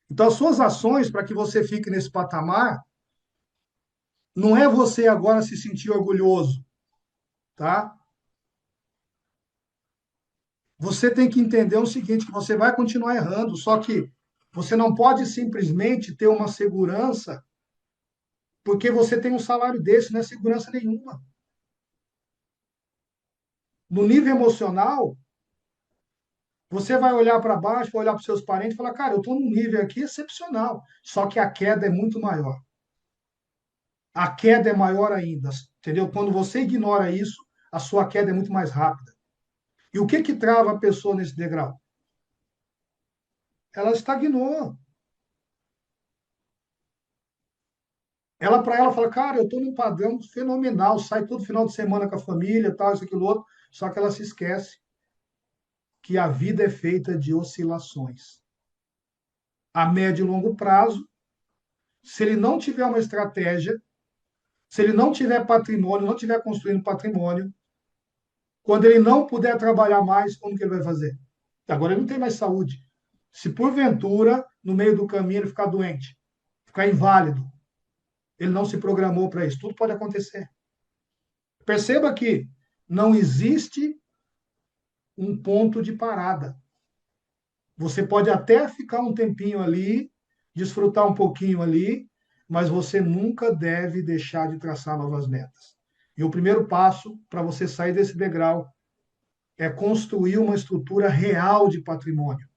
Então, as suas ações, para que você fique nesse patamar, não é você agora se sentir orgulhoso, tá? Você tem que entender o seguinte, que você vai continuar errando, só que você não pode simplesmente ter uma segurança porque você tem um salário desse, não é segurança nenhuma. No nível emocional, você vai olhar para baixo, vai olhar para os seus parentes e falar, cara, eu estou num nível aqui excepcional, só que a queda é muito maior. A queda é maior ainda, entendeu? Quando você ignora isso, a sua queda é muito mais rápida. E o que que trava a pessoa nesse degrau? Ela estagnou. Ela, para ela, fala, cara, eu estou num padrão fenomenal, sai todo final de semana com a família, tal, isso, aquilo, outro, só que ela se esquece que a vida é feita de oscilações. A médio e longo prazo, se ele não tiver uma estratégia, se ele não tiver patrimônio, não tiver construindo patrimônio, quando ele não puder trabalhar mais, como que ele vai fazer? Agora ele não tem mais saúde. Se porventura, no meio do caminho, ele ficar doente, ficar inválido, ele não se programou para isso. Tudo pode acontecer. Perceba que não existe um ponto de parada. Você pode até ficar um tempinho ali, desfrutar um pouquinho ali, mas você nunca deve deixar de traçar novas metas. E o primeiro passo para você sair desse degrau é construir uma estrutura real de patrimônio.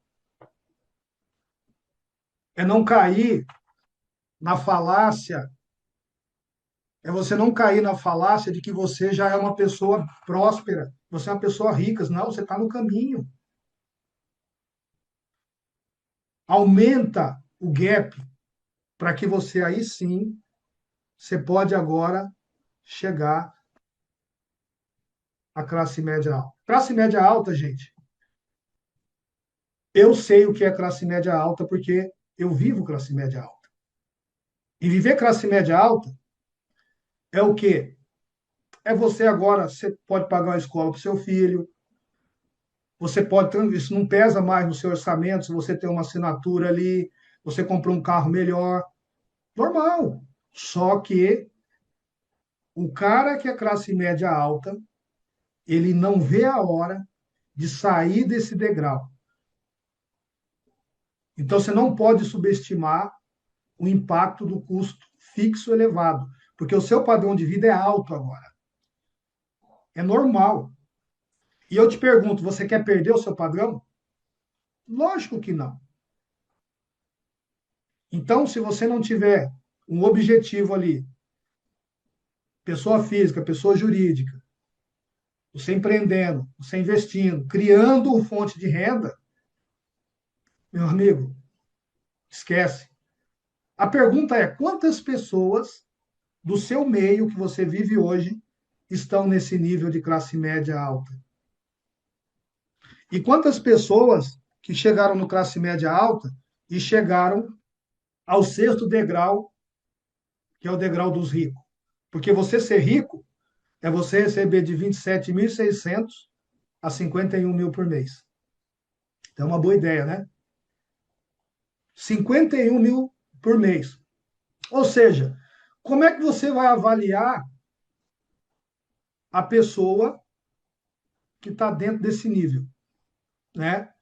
É não cair na falácia, é você não cair na falácia de que você já é uma pessoa próspera você é uma pessoa rica. Não, você está no caminho. Aumenta o gap para que você aí sim, você pode agora chegar à classe média alta. Classe média alta, gente, eu sei o que é classe média alta porque eu vivo classe média alta. E viver classe média alta é o quê? É você agora, você pode pagar uma escola para o seu filho, você pode, isso não pesa mais no seu orçamento, se você tem uma assinatura ali, você comprou um carro melhor, normal. Só que o cara que é classe média alta, ele não vê a hora de sair desse degrau. Então você não pode subestimar o impacto do custo fixo elevado, porque o seu padrão de vida é alto agora. É normal. E eu te pergunto, você quer perder o seu padrão? Lógico que não. Então, se você não tiver um objetivo ali, pessoa física, pessoa jurídica, você empreendendo, você investindo, criando uma fonte de renda, meu amigo, esquece. A pergunta é: quantas pessoas do seu meio que você vive hoje estão nesse nível de classe média alta? E quantas pessoas que chegaram no classe média alta e chegaram ao sexto degrau, que é o degrau dos ricos? Porque você ser rico é você receber de 27.600 a 51 mil por mês. Então, é uma boa ideia, né? 51 mil por mês. Ou seja, como é que você vai avaliar a pessoa que está dentro desse nível, né?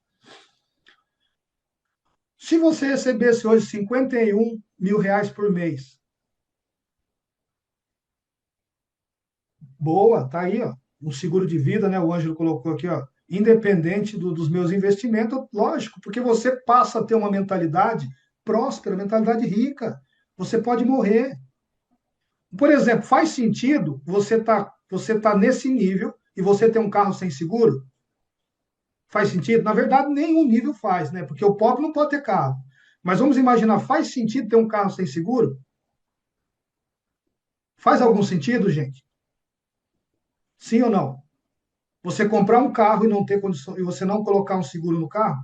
Se você recebesse hoje 51 mil reais por mês, boa, tá aí, ó, um seguro de vida, né? O Ângelo colocou aqui, ó, independente dos meus investimentos, lógico, porque você passa a ter uma mentalidade próspera, mentalidade rica. Você pode morrer. Por exemplo, faz sentido você tá nesse nível e você ter um carro sem seguro? Faz sentido? Na verdade, nenhum nível faz, né? Porque o pobre não pode ter carro. Mas vamos imaginar, faz sentido ter um carro sem seguro? Faz algum sentido, gente? Sim ou não? Você comprar um carro e não ter condição, e você não colocar um seguro no carro,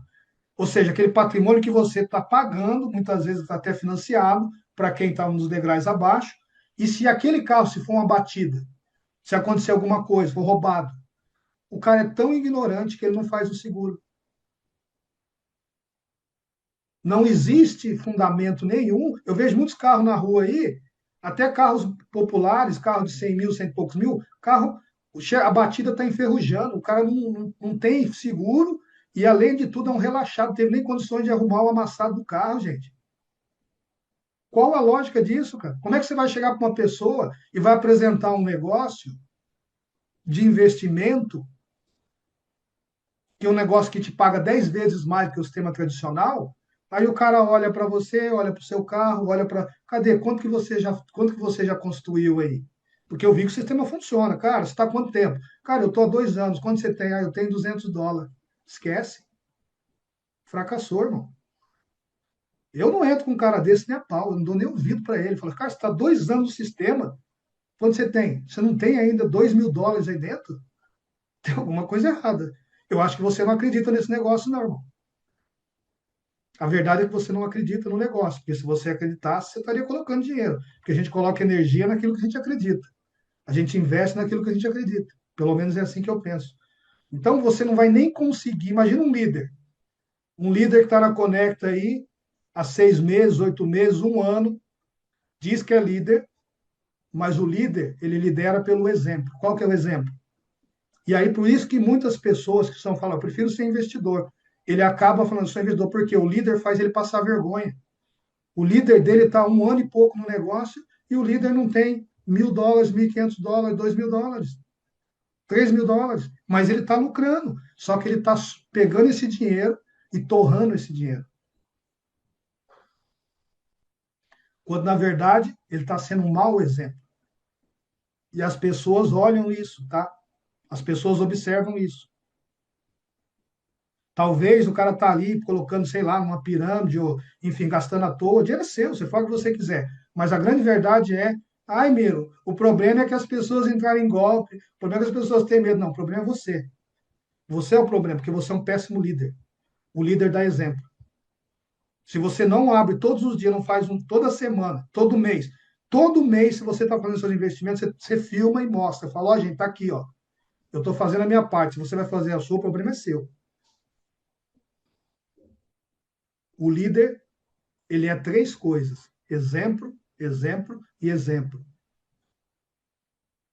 ou seja, aquele patrimônio que você está pagando, muitas vezes está até financiado, para quem está nos degraus abaixo, e se aquele carro se for uma batida, se acontecer alguma coisa, for roubado, o cara é tão ignorante que ele não faz o seguro. Não existe fundamento nenhum. Eu vejo muitos carros na rua aí, até carros populares, carro de 100 mil, cento e poucos mil, carro, a batida está enferrujando, o cara não tem seguro e, além de tudo, é um relaxado, não teve nem condições de arrumar o amassado do carro, gente. Qual a lógica disso, cara? Como é que você vai chegar para uma pessoa e vai apresentar um negócio de investimento, que é um negócio que te paga 10 vezes mais que o sistema tradicional? Aí o cara olha para você, olha para o seu carro, olha para. Cadê? Quanto que você já construiu aí? Porque eu vi que o sistema funciona. Cara, você está há quanto tempo? Cara, eu estou há 2 anos. Quanto você tem? Ah, eu tenho US$ 200. Esquece. Fracassou, irmão. Eu não entro com um cara desse nem a pau. Eu não dou nem ouvido para ele. Falo, cara, você está 2 anos no sistema. Quanto você tem? Você não tem ainda US$ 2.000 aí dentro? Tem alguma coisa errada. Eu acho que você não acredita nesse negócio, não, irmão. A verdade é que você não acredita no negócio, porque se você acreditasse, você estaria colocando dinheiro. Porque a gente coloca energia naquilo que a gente acredita. A gente investe naquilo que a gente acredita. Pelo menos é assim que eu penso. Então você não vai nem conseguir. Imagina um líder. Um líder que está na Conecta aí há 6 meses, 8 meses, um ano, diz que é líder, mas o líder, ele lidera pelo exemplo. Qual que é o exemplo? E aí, por isso que muitas pessoas que são falam, eu prefiro ser investidor. Ele acaba falando, sou investidor, porque o líder faz ele passar vergonha. O líder dele está um ano e pouco no negócio e o líder não tem US$ 1.000, US$ 1.500, US$ 2.000, US$ 3.000, mas ele está lucrando. Só que ele está pegando esse dinheiro e torrando esse dinheiro. Quando, na verdade, ele está sendo um mau exemplo. E as pessoas olham isso, tá? As pessoas observam isso. Talvez o cara está ali colocando, sei lá, numa pirâmide, ou, enfim, gastando à toa. O dinheiro é seu, você faz o que você quiser. Mas a grande verdade é, ai, Miro, o problema é que as pessoas entrarem em golpe, o problema é que as pessoas têm medo. Não, o problema é você. Você é o problema, porque você é um péssimo líder. O líder dá exemplo. Se você não abre todos os dias, não faz um toda semana, todo mês, se você está fazendo seus investimentos, você filma e mostra. Fala, ó, gente, tá aqui, ó. Eu estou fazendo a minha parte. Se você vai fazer a sua, o problema é seu. O líder, ele é três coisas: exemplo, exemplo e exemplo.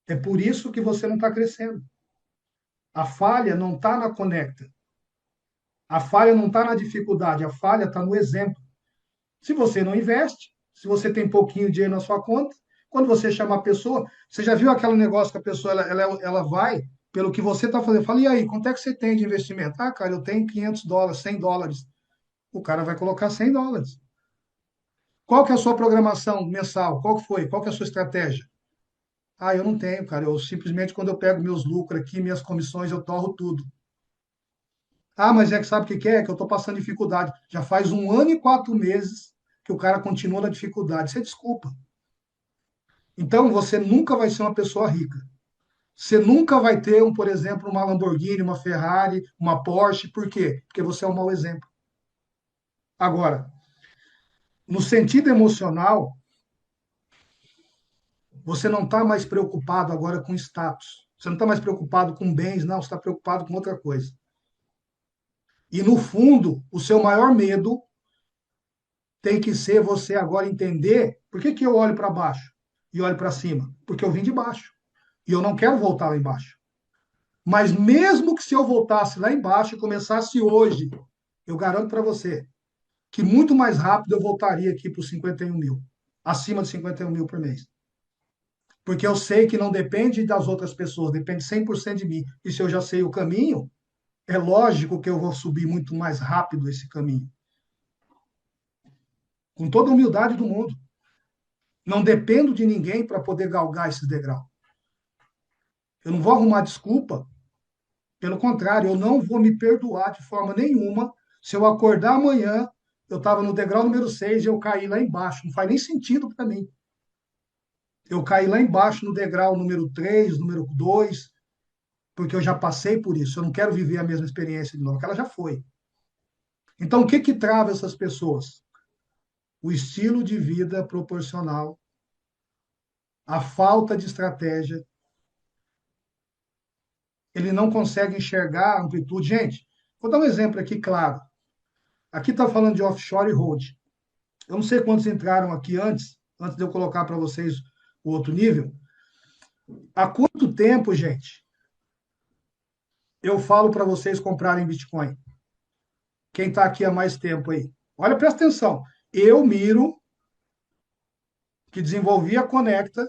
É por isso que você não está crescendo. A falha não está na conecta. A falha não está na dificuldade. A falha está no exemplo. Se você não investe, se você tem pouquinho dinheiro na sua conta, quando você chama a pessoa, você já viu aquele negócio que a pessoa ela vai pelo que você está fazendo? Fala, e aí, quanto é que você tem de investimento? Ah, cara, eu tenho US$ 500, US$ 100. O cara vai colocar US$ 100. Qual que é a sua programação mensal? Qual que foi? Qual que é a sua estratégia? Ah, eu não tenho, cara. Eu simplesmente, quando eu pego meus lucros aqui, minhas comissões, eu torro tudo. Ah, mas é que sabe o que que é? Que eu estou passando dificuldade. Já faz 1 ano e 4 meses que o cara continua na dificuldade. Isso é desculpa. Então, você nunca vai ser uma pessoa rica. Você nunca vai ter, por exemplo, uma Lamborghini, uma Ferrari, uma Porsche. Por quê? Porque você é um mau exemplo. Agora, no sentido emocional, você não está mais preocupado agora com status. Você não está mais preocupado com bens, não. Você está preocupado com outra coisa. E, no fundo, o seu maior medo tem que ser você agora entender por que que eu olho para baixo e olho para cima. Porque eu vim de baixo. E eu não quero voltar lá embaixo. Mas mesmo que se eu voltasse lá embaixo e começasse hoje, eu garanto para você que muito mais rápido eu voltaria aqui para os 51 mil, acima de 51 mil por mês. Porque eu sei que não depende das outras pessoas, depende 100% de mim. E se eu já sei o caminho, é lógico que eu vou subir muito mais rápido esse caminho. Com toda a humildade do mundo. Não dependo de ninguém para poder galgar esse degrau. Eu não vou arrumar desculpa. Pelo contrário, eu não vou me perdoar de forma nenhuma se eu acordar amanhã, eu estava no degrau número 6 e eu caí lá embaixo. Não faz nem sentido para mim. Eu caí lá embaixo no degrau número 3, número 2, porque eu já passei por isso. Eu não quero viver a mesma experiência de novo, que ela já foi. Então, o que que trava essas pessoas? O estilo de vida proporcional, a falta de estratégia. Ele não consegue enxergar a amplitude. Gente, vou dar um exemplo aqui claro. Aqui está falando de offshore e hold. Eu não sei quantos entraram aqui antes de eu colocar para vocês o outro nível. Há quanto tempo, gente, eu falo para vocês comprarem Bitcoin? Quem está aqui há mais tempo aí? Olha, presta atenção. Eu, Miro, que desenvolvi a Conecta,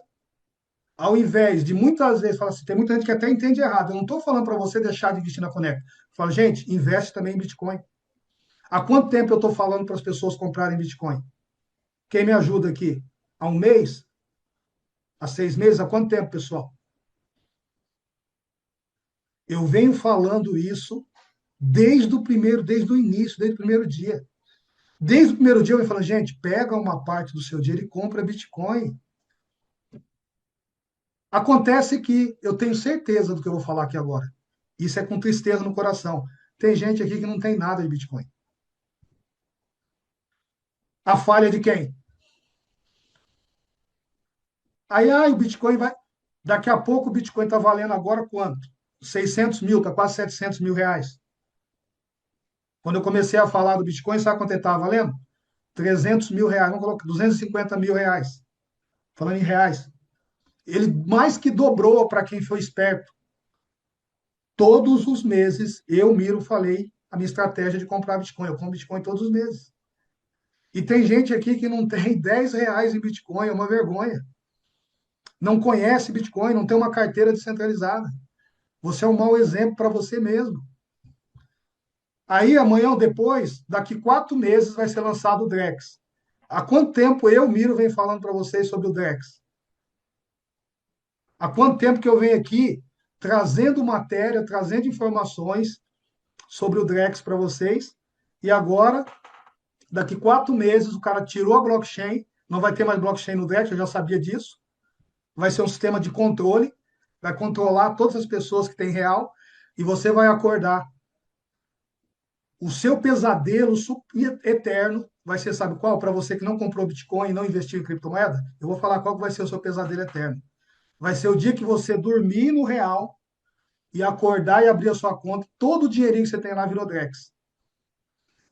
ao invés de muitas vezes falar assim, tem muita gente que até entende errado. Eu não estou falando para você deixar de investir na Conecta. Eu falo, gente, investe também em Bitcoin. Há quanto tempo eu estou falando para as pessoas comprarem Bitcoin? Quem me ajuda aqui? Há um mês? Há 6 meses? Há quanto tempo, pessoal? Eu venho falando isso desde o início, desde o primeiro dia. Desde o primeiro dia eu venho falando, gente, pega uma parte do seu dinheiro e compra Bitcoin. Acontece que eu tenho certeza do que eu vou falar aqui agora. Isso é com tristeza no coração. Tem gente aqui que não tem nada de Bitcoin. A falha é de quem? Aí, o Bitcoin vai. Daqui a pouco o Bitcoin está valendo agora quanto? 600 mil, está quase 700 mil reais. Quando eu comecei a falar do Bitcoin, sabe quanto ele estava valendo? 300 mil reais, vamos colocar 250 mil reais. Falando em reais. Ele mais que dobrou para quem foi esperto. Todos os meses, eu, Miro, falei a minha estratégia de comprar Bitcoin. Eu compro Bitcoin todos os meses. E tem gente aqui que não tem R$ 10 em Bitcoin, é uma vergonha. Não conhece Bitcoin, não tem uma carteira descentralizada. Você é um mau exemplo para você mesmo. Aí, amanhã ou depois, daqui 4 meses, vai ser lançado o Drex. Há quanto tempo eu, Miro, venho falando para vocês sobre o Drex? Há quanto tempo que eu venho aqui trazendo matéria, trazendo informações sobre o Drex para vocês. E agora, daqui 4 meses, o cara tirou a blockchain, não vai ter mais blockchain no Drex, eu já sabia disso. Vai ser um sistema de controle, vai controlar todas as pessoas que têm real, e você vai acordar. O seu pesadelo eterno vai ser, sabe qual? Para você que não comprou Bitcoin e não investiu em criptomoeda, eu vou falar qual que vai ser o seu pesadelo eterno. Vai ser o dia que você dormir no real e acordar e abrir a sua conta, todo o dinheirinho que você tem lá virou Drex.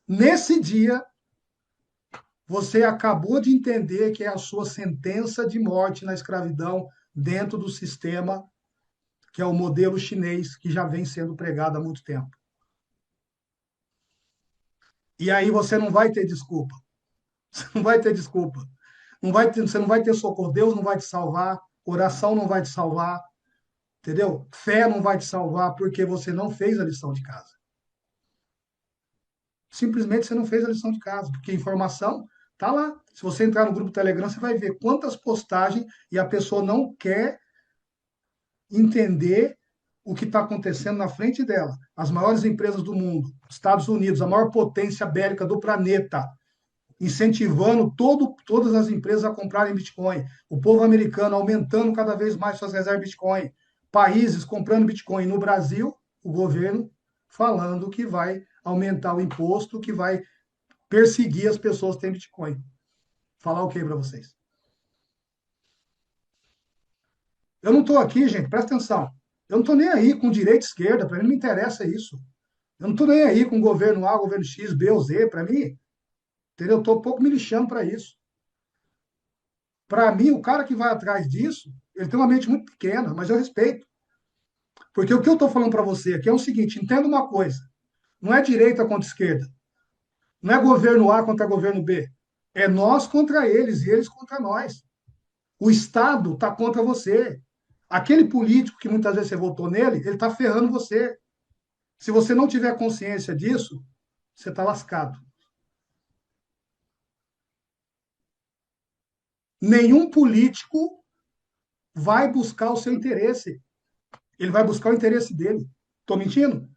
Nesse dia, você acabou de entender que é a sua sentença de morte na escravidão dentro do sistema que é o modelo chinês que já vem sendo pregado há muito tempo. E aí você não vai ter desculpa. Você não vai ter desculpa. Você não vai ter socorro. Deus não vai te salvar. Oração não vai te salvar. Entendeu? Fé não vai te salvar porque você não fez a lição de casa. Simplesmente você não fez a lição de casa, porque a informação tá lá. Se você entrar no grupo Telegram, você vai ver quantas postagens e a pessoa não quer entender o que está acontecendo na frente dela. As maiores empresas do mundo, Estados Unidos, a maior potência bélica do planeta, incentivando todas as empresas a comprarem Bitcoin. O povo americano aumentando cada vez mais suas reservas de Bitcoin. Países comprando Bitcoin. No Brasil, o governo falando que vai aumentar o imposto, que vai perseguir as pessoas que têm Bitcoin. Falar o que para vocês? Eu não estou aqui, gente, presta atenção. Eu não estou nem aí com direita e esquerda, para mim não me interessa isso. Eu não estou nem aí com governo A, governo X, B ou Z, para mim, entendeu? Eu estou um pouco me lixando para isso. Para mim, o cara que vai atrás disso, ele tem uma mente muito pequena, mas eu respeito. Porque o que eu estou falando para você aqui é o seguinte: entenda uma coisa. Não é direita contra esquerda. Não é governo A contra governo B. É nós contra eles e eles contra nós. O Estado está contra você. Aquele político que muitas vezes você votou nele, ele está ferrando você. Se você não tiver consciência disso, você está lascado. Nenhum político vai buscar o seu interesse. Ele vai buscar o interesse dele. Estou mentindo?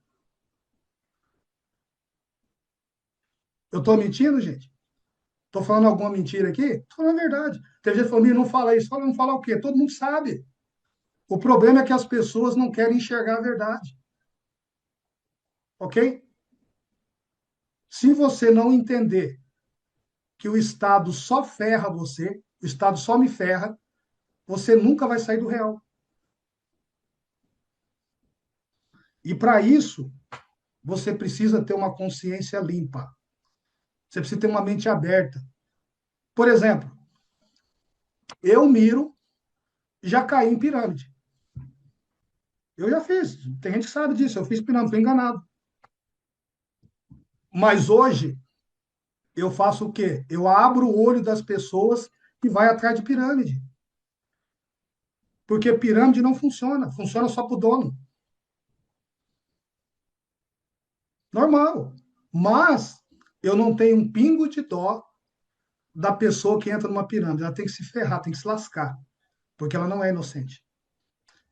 Eu estou mentindo, gente? Estou falando alguma mentira aqui? Estou falando a verdade. Tem gente que falou, não fala isso. Fala, não fala o quê? Todo mundo sabe. O problema é que as pessoas não querem enxergar a verdade. Ok? Se você não entender que o Estado só ferra você, o Estado só me ferra, você nunca vai sair do real. E para isso, você precisa ter uma consciência limpa. Você precisa ter uma mente aberta. Por exemplo, eu miro, já caí em pirâmide. Eu já fiz. Tem gente que sabe disso. Eu fiz pirâmide, estou enganado. Mas hoje, eu faço o quê? Eu abro o olho das pessoas e vai atrás de pirâmide. Porque pirâmide não funciona. Funciona só para o dono. Normal. Mas eu não tenho um pingo de dó da pessoa que entra numa pirâmide. Ela tem que se ferrar, tem que se lascar. Porque ela não é inocente.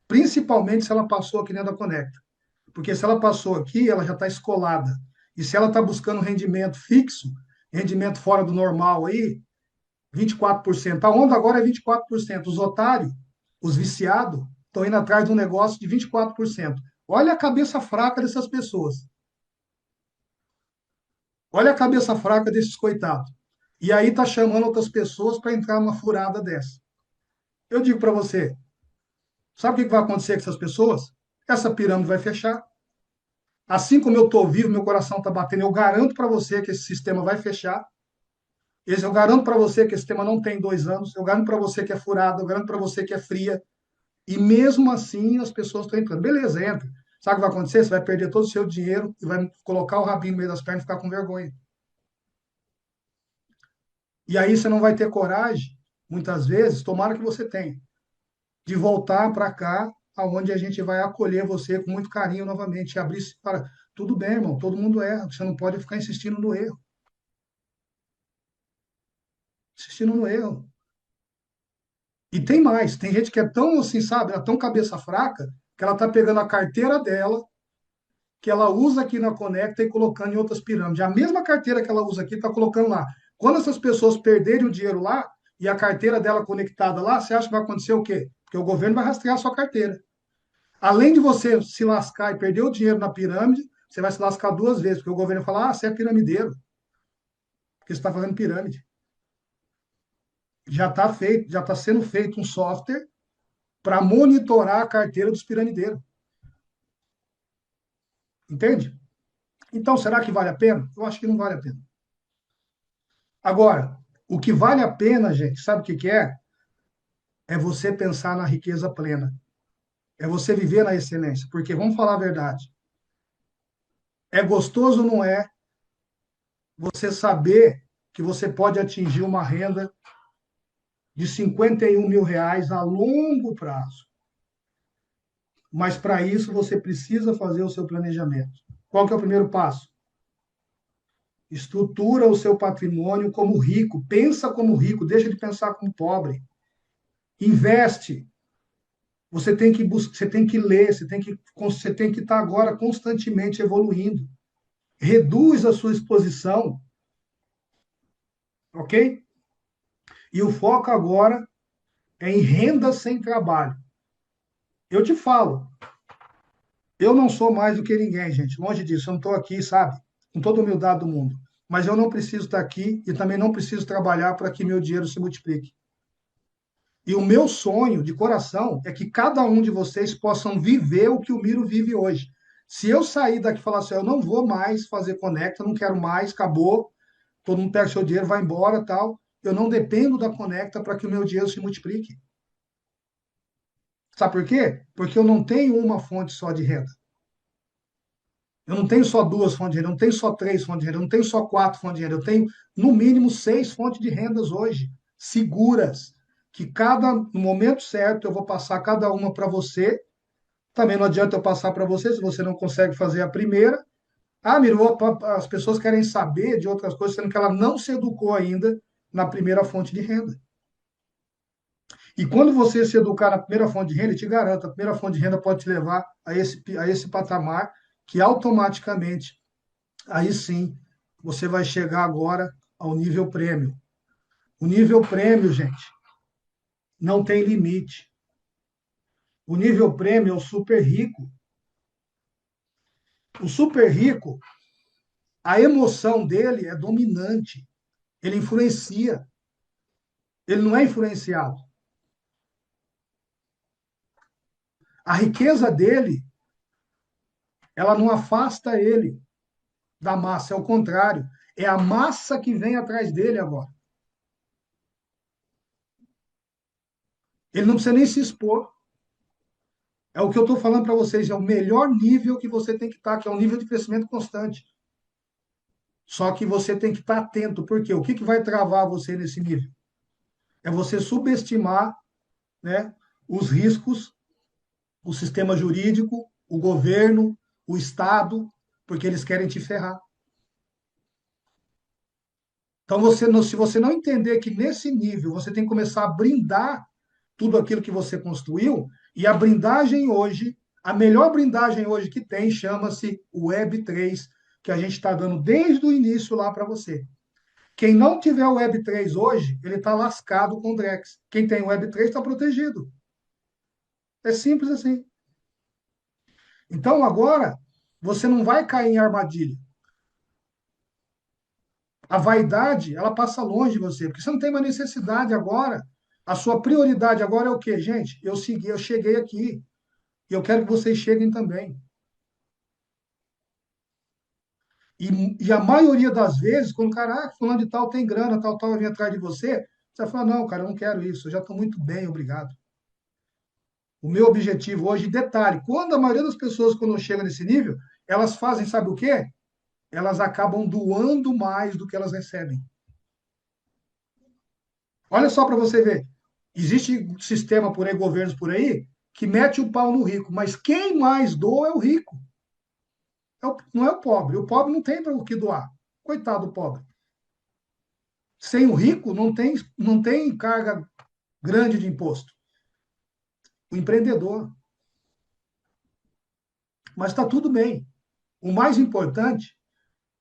Principalmente se ela passou aqui dentro da Conecta. Porque se ela passou aqui, ela já está escolada. E se ela está buscando rendimento fixo, rendimento fora do normal aí, 24%. A onda agora é 24%. Os otários, os viciados, estão indo atrás de um negócio de 24%. Olha a cabeça fraca dessas pessoas. Olha a cabeça fraca desses coitados. E aí tá chamando outras pessoas para entrar numa furada dessa. Eu digo para você, sabe o que vai acontecer com essas pessoas? Essa pirâmide vai fechar. Assim como eu estou vivo, meu coração está batendo, eu garanto para você que esse sistema vai fechar. Eu garanto para você que esse sistema não tem 2 anos. Eu garanto para você que é furado. Eu garanto para você que é fria. E mesmo assim as pessoas estão entrando. Beleza, entra. Sabe o que vai acontecer? Você vai perder todo o seu dinheiro e vai colocar o rabinho no meio das pernas e ficar com vergonha. E aí você não vai ter coragem, muitas vezes, tomara que você tenha, de voltar para cá, aonde a gente vai acolher você com muito carinho novamente, e abrir para tudo bem, irmão, todo mundo erra, você não pode ficar insistindo no erro, insistindo no erro. E tem mais, tem gente que é tão assim, sabe, é tão cabeça fraca, que ela está pegando a carteira dela, que ela usa aqui na Conecta e colocando em outras pirâmides. A mesma carteira que ela usa aqui está colocando lá. Quando essas pessoas perderem o dinheiro lá e a carteira dela conectada lá, você acha que vai acontecer o quê? Porque o governo vai rastrear a sua carteira. Além de você se lascar e perder o dinheiro na pirâmide, você vai se lascar duas vezes, porque o governo vai falar, você é piramideiro, porque você está fazendo pirâmide. Já está feito, já está sendo feito um software para monitorar a carteira dos piramideiros. Entende? Então, será que vale a pena? Eu acho que não vale a pena. Agora, o que vale a pena, gente, sabe o que que é? É você pensar na riqueza plena. É você viver na excelência. Porque, vamos falar a verdade, é gostoso, não é, você saber que você pode atingir uma renda de 51 mil reais a longo prazo. Mas, para isso, você precisa fazer o seu planejamento. Qual que é o primeiro passo? Estrutura o seu patrimônio como rico. Pensa como rico, deixa de pensar como pobre. Investe. Você tem que buscar, você tem que ler, você tem que estar agora constantemente evoluindo. Reduz a sua exposição, ok? E o foco agora é em renda sem trabalho. Eu te falo, eu não sou mais do que ninguém, gente. Longe disso, eu não estou aqui, sabe? Com toda a humildade do mundo. Mas eu não preciso estar aqui e também não preciso trabalhar para que meu dinheiro se multiplique. E o meu sonho de coração é que cada um de vocês possam viver o que o Miro vive hoje. Se eu sair daqui e falar assim, eu não vou mais fazer Conecta, não quero mais, acabou, todo mundo pega seu dinheiro, vai embora, tal. Eu não dependo da Conecta para que o meu dinheiro se multiplique. Sabe por quê? Porque eu não tenho uma fonte só de renda. Eu não tenho só duas fontes de renda, eu não tenho só três fontes de renda, eu não tenho só quatro fontes de renda, eu tenho no mínimo seis fontes de rendas hoje, seguras, que no momento certo eu vou passar cada uma para você. Também não adianta eu passar para você se você não consegue fazer a primeira. Ah, Miro, as pessoas querem saber de outras coisas, sendo que ela não se educou ainda na primeira fonte de renda. E quando você se educar na primeira fonte de renda, eu te garanto, a primeira fonte de renda pode te levar a esse patamar que automaticamente, aí sim, você vai chegar agora ao nível prêmio. O nível prêmio, gente, não tem limite. O nível prêmio é o super rico. O super rico, a emoção dele é dominante. Ele influencia. Ele não é influenciado. A riqueza dele, ela não afasta ele da massa, é o contrário. É a massa que vem atrás dele agora. Ele não precisa nem se expor. É o que eu estou falando para vocês, é o melhor nível que você tem que estar, que é um nível de crescimento constante. Só que você tem que estar atento, porque o que que vai travar você nesse nível? É você subestimar, né, os riscos, o sistema jurídico, o governo, o Estado, porque eles querem te ferrar. Então, se você não entender que nesse nível você tem que começar a brindar tudo aquilo que você construiu, e a brindagem hoje, a melhor brindagem hoje que tem, chama-se Web3, que a gente está dando desde o início lá para você. Quem não tiver o Web3 hoje, ele está lascado com o Drex. Quem tem o Web3 está protegido. É simples assim. Então, agora, você não vai cair em armadilha. A vaidade, ela passa longe de você, porque você não tem mais necessidade agora. A sua prioridade agora é o quê, gente? Eu cheguei aqui e eu quero que vocês cheguem também. E a maioria das vezes, quando o cara, fulano de tal tem grana, tal, tal, vai vir atrás de você, você vai falar, não, cara, eu não quero isso, eu já estou muito bem, obrigado. O meu objetivo hoje, detalhe, quando a maioria das pessoas, quando chega nesse nível, elas fazem, sabe o quê? Elas acabam doando mais do que elas recebem. Olha só para você ver. Existe sistema por aí, governos por aí, que mete o pau no rico, mas quem mais doa é o rico. Não é o pobre. O pobre não tem para o que doar. Coitado do pobre. Sem o rico, não tem carga grande de imposto. O empreendedor. Mas está tudo bem. O mais importante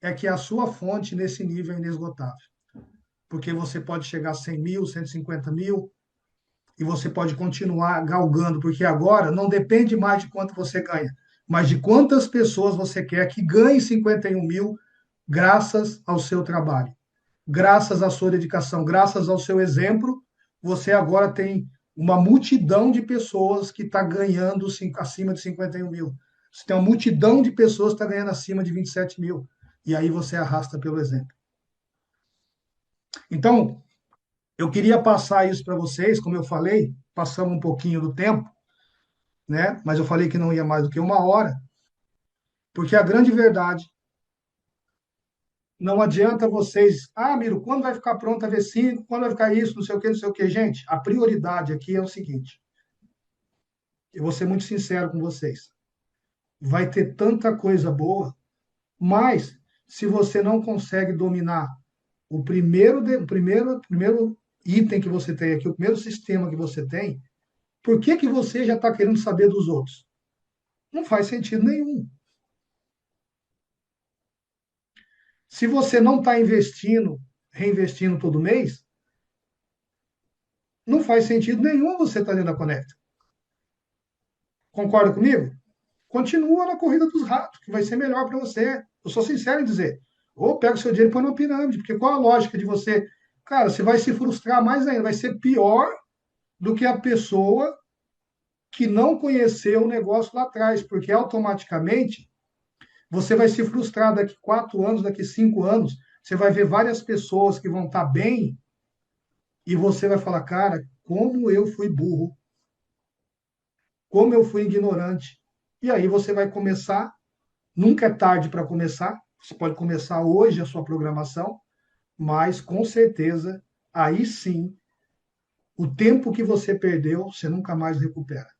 é que a sua fonte nesse nível é inesgotável. Porque você pode chegar a 100 mil, 150 mil, e você pode continuar galgando, porque agora não depende mais de quanto você ganha, mas de quantas pessoas você quer que ganhem 51 mil graças ao seu trabalho, graças à sua dedicação, graças ao seu exemplo. Você agora tem uma multidão de pessoas que está ganhando acima de 51 mil. Você tem uma multidão de pessoas que está ganhando acima de 27 mil. E aí você arrasta pelo exemplo. Então, eu queria passar isso para vocês, como eu falei, passamos um pouquinho do tempo, né? Mas eu falei que não ia mais do que uma hora, porque a grande verdade, não adianta vocês, Miro, quando vai ficar pronta a V5, quando vai ficar isso, não sei o que, não sei o que, gente, a prioridade aqui é o seguinte, eu vou ser muito sincero com vocês, vai ter tanta coisa boa, mas se você não consegue dominar o primeiro item que você tem aqui, o primeiro sistema que você tem, por que que você já está querendo saber dos outros? Não faz sentido nenhum. Se você não está investindo, reinvestindo todo mês, não faz sentido nenhum você estar dentro da Conecta. Concorda comigo? Continua na corrida dos ratos, que vai ser melhor para você. Eu sou sincero em dizer. Ou pega o seu dinheiro e põe numa pirâmide, porque qual a lógica de você. Cara, você vai se frustrar mais ainda, vai ser pior do que a pessoa que não conheceu o negócio lá atrás, porque automaticamente você vai se frustrar daqui 4 anos, daqui 5 anos, você vai ver várias pessoas que vão estar bem e você vai falar, cara, como eu fui burro, como eu fui ignorante. E aí você vai começar, nunca é tarde para começar, você pode começar hoje a sua programação, mas com certeza, aí sim, o tempo que você perdeu, você nunca mais recupera.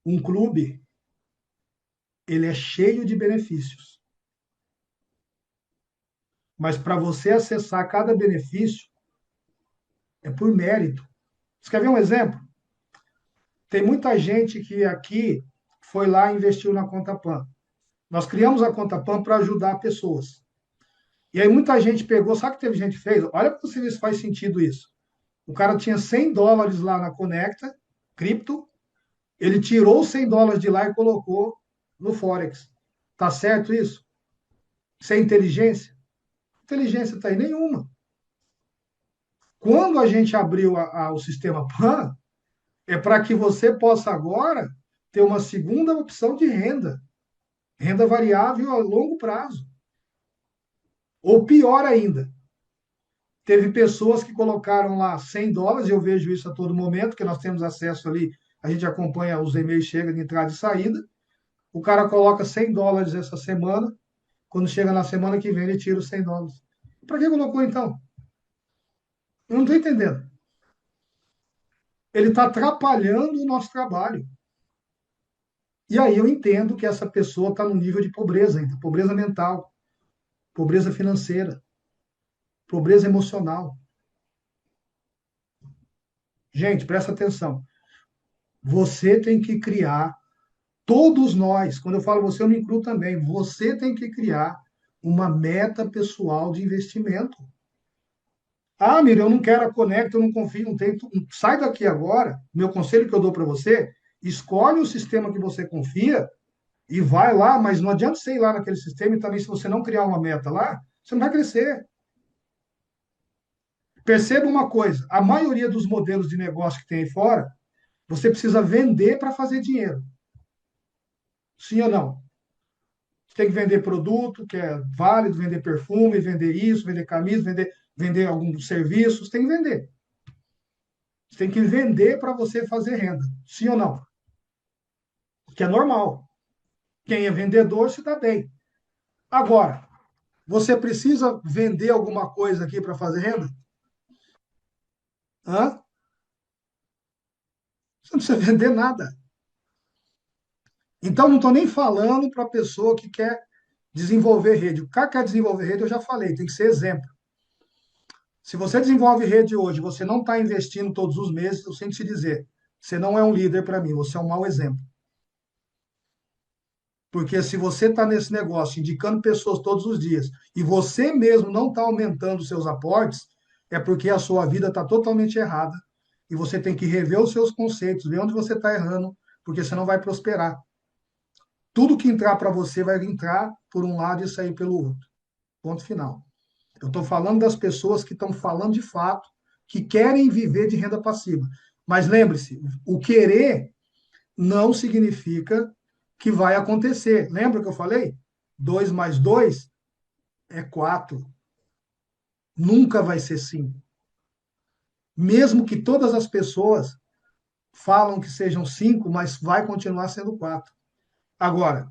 Um clube, ele é cheio de benefícios, mas para você acessar cada benefício, é por mérito. Você quer ver um exemplo? Tem muita gente que aqui foi lá e investiu na Conta Pan. Nós criamos a Conta Pan para ajudar pessoas. E aí muita gente pegou, sabe o que teve gente que fez? Olha para você ver se faz sentido isso. O cara tinha US$ 100 lá na Conecta, cripto, ele tirou os US$ 100 de lá e colocou no Forex. Tá certo isso? Sem inteligência? Inteligência tá aí nenhuma. Quando a gente abriu o sistema PAN, é para que você possa agora ter uma segunda opção de renda, renda variável a longo prazo. Ou pior ainda, teve pessoas que colocaram lá US$ 100, eu vejo isso a todo momento, que nós temos acesso ali, a gente acompanha os e-mails, chega de entrada e saída. O cara coloca US$ 100 essa semana, quando chega na semana que vem ele tira os US$ 100. Para que colocou então? Eu não estou entendendo. Ele está atrapalhando o nosso trabalho. E aí eu entendo que essa pessoa está no nível de pobreza ainda, pobreza mental, pobreza financeira, pobreza emocional. Gente, presta atenção. Você tem que criar, todos nós, quando eu falo você, eu me incluo também, você tem que criar uma meta pessoal de investimento. Mira, eu não quero a Conecta, eu não confio, não tenho. Sai daqui agora. Meu conselho que eu dou para você, escolhe o sistema que você confia e vai lá, mas não adianta você ir lá naquele sistema e também, se você não criar uma meta lá, você não vai crescer. Perceba uma coisa: a maioria dos modelos de negócio que tem aí fora, você precisa vender para fazer dinheiro. Sim ou não? Você tem que vender produto, que é válido, vender perfume, vender isso, vender camisa, vender alguns serviços, tem que vender. Você tem que vender para você fazer renda. Sim ou não? Que é normal. Quem é vendedor se dá bem. Agora, você precisa vender alguma coisa aqui para fazer renda? Hã? Você não precisa vender nada. Então, não estou nem falando para a pessoa que quer desenvolver rede. O cara quer desenvolver rede, eu já falei, tem que ser exemplo. Se você desenvolve rede hoje, você não está investindo todos os meses, eu sinto te dizer, você não é um líder para mim, você é um mau exemplo. Porque se você está nesse negócio, indicando pessoas todos os dias, e você mesmo não está aumentando os seus aportes, é porque a sua vida está totalmente errada. E você tem que rever os seus conceitos, ver onde você está errando, porque você não vai prosperar. Tudo que entrar para você vai entrar por um lado e sair pelo outro. Ponto final. Eu estou falando das pessoas que estão falando de fato, que querem viver de renda passiva. Mas lembre-se, o querer não significa que vai acontecer. Lembra que eu falei? 2 mais 2 é 4. Nunca vai ser 5. Mesmo que todas as pessoas falam que sejam 5, mas vai continuar sendo 4. Agora,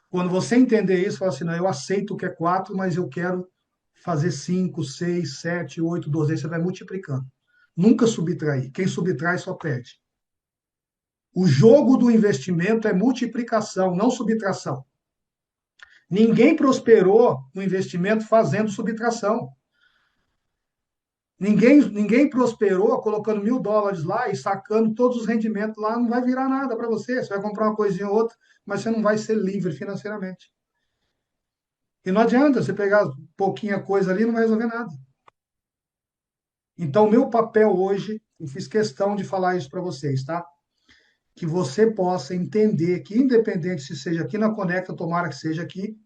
quando você entender isso, fala assim, não, eu aceito que é 4, mas eu quero fazer 5, 6, 7, 8, 12. Aí você vai multiplicando. Nunca subtrair. Quem subtrai só perde. O jogo do investimento é multiplicação, não subtração. Ninguém prosperou no investimento fazendo subtração. Ninguém prosperou colocando $1.000 lá e sacando todos os rendimentos lá, não vai virar nada para você. Você vai comprar uma coisinha ou outra, mas você não vai ser livre financeiramente. E não adianta você pegar pouquinha coisa ali, não vai resolver nada. Então, o meu papel hoje, eu fiz questão de falar isso para vocês, tá? Que você possa entender que, independente se seja aqui na Conecta, tomara que seja aqui,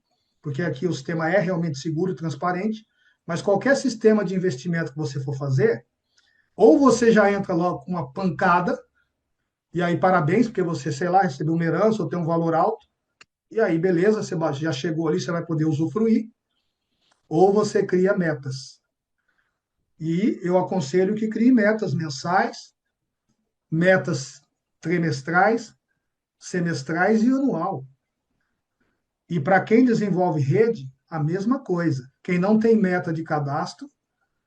porque aqui o sistema é realmente seguro e transparente, mas qualquer sistema de investimento que você for fazer, ou você já entra logo com uma pancada, e aí parabéns, porque você, sei lá, recebeu uma herança ou tem um valor alto, e aí beleza, você já chegou ali, você vai poder usufruir, ou você cria metas. E eu aconselho que crie metas mensais, metas trimestrais, semestrais e anual. E para quem desenvolve rede, a mesma coisa. Quem não tem meta de cadastro,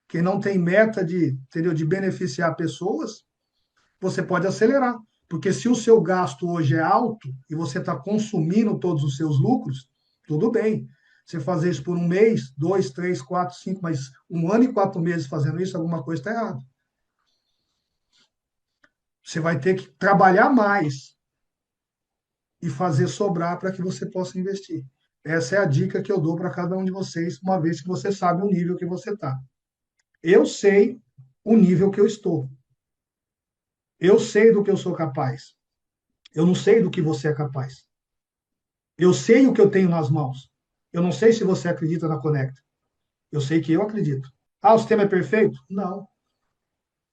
quem não tem meta de, entendeu, de beneficiar pessoas, você pode acelerar. Porque se o seu gasto hoje é alto e você está consumindo todos os seus lucros, tudo bem. Você fazer isso por um mês, 2, 3, 4, 5, mas 1 ano e 4 meses fazendo isso, alguma coisa está errada. Você vai ter que trabalhar mais e fazer sobrar para que você possa investir. Essa é a dica que eu dou para cada um de vocês, uma vez que você sabe o nível que você está. Eu sei o nível que eu estou. Eu sei do que eu sou capaz. Eu não sei do que você é capaz. Eu sei o que eu tenho nas mãos. Eu não sei se você acredita na Conecta. Eu sei que eu acredito. Ah, o sistema é perfeito? Não.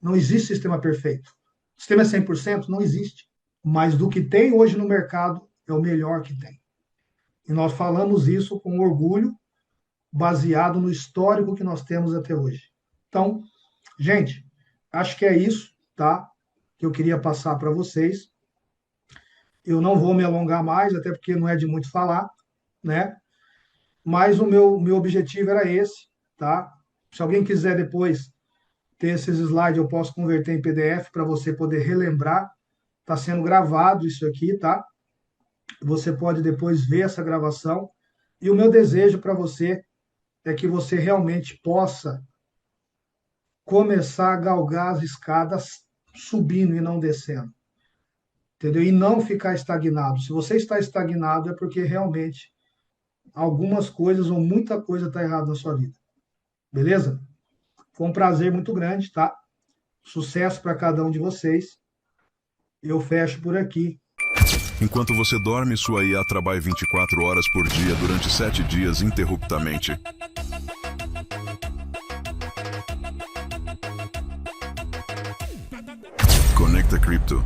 Não existe sistema perfeito. O sistema é 100%? Não existe. Mas do que tem hoje no mercado, é o melhor que tem. E nós falamos isso com orgulho, baseado no histórico que nós temos até hoje. Então, gente, acho que é isso, tá? Que eu queria passar para vocês. Eu não vou me alongar mais, até porque não é de muito falar, né? Mas o meu objetivo era esse, tá? Se alguém quiser depois ter esses slides, eu posso converter em PDF para você poder relembrar. Está sendo gravado isso aqui, tá? Você pode depois ver essa gravação. E o meu desejo para você é que você realmente possa começar a galgar as escadas subindo e não descendo. Entendeu? E não ficar estagnado. Se você está estagnado, é porque realmente algumas coisas ou muita coisa está errada na sua vida. Beleza? Foi um prazer muito grande, tá? Sucesso para cada um de vocês. Eu fecho por aqui. Enquanto você dorme, sua IA trabalha 24 horas por dia durante 7 dias interruptamente. Conecta Crypto.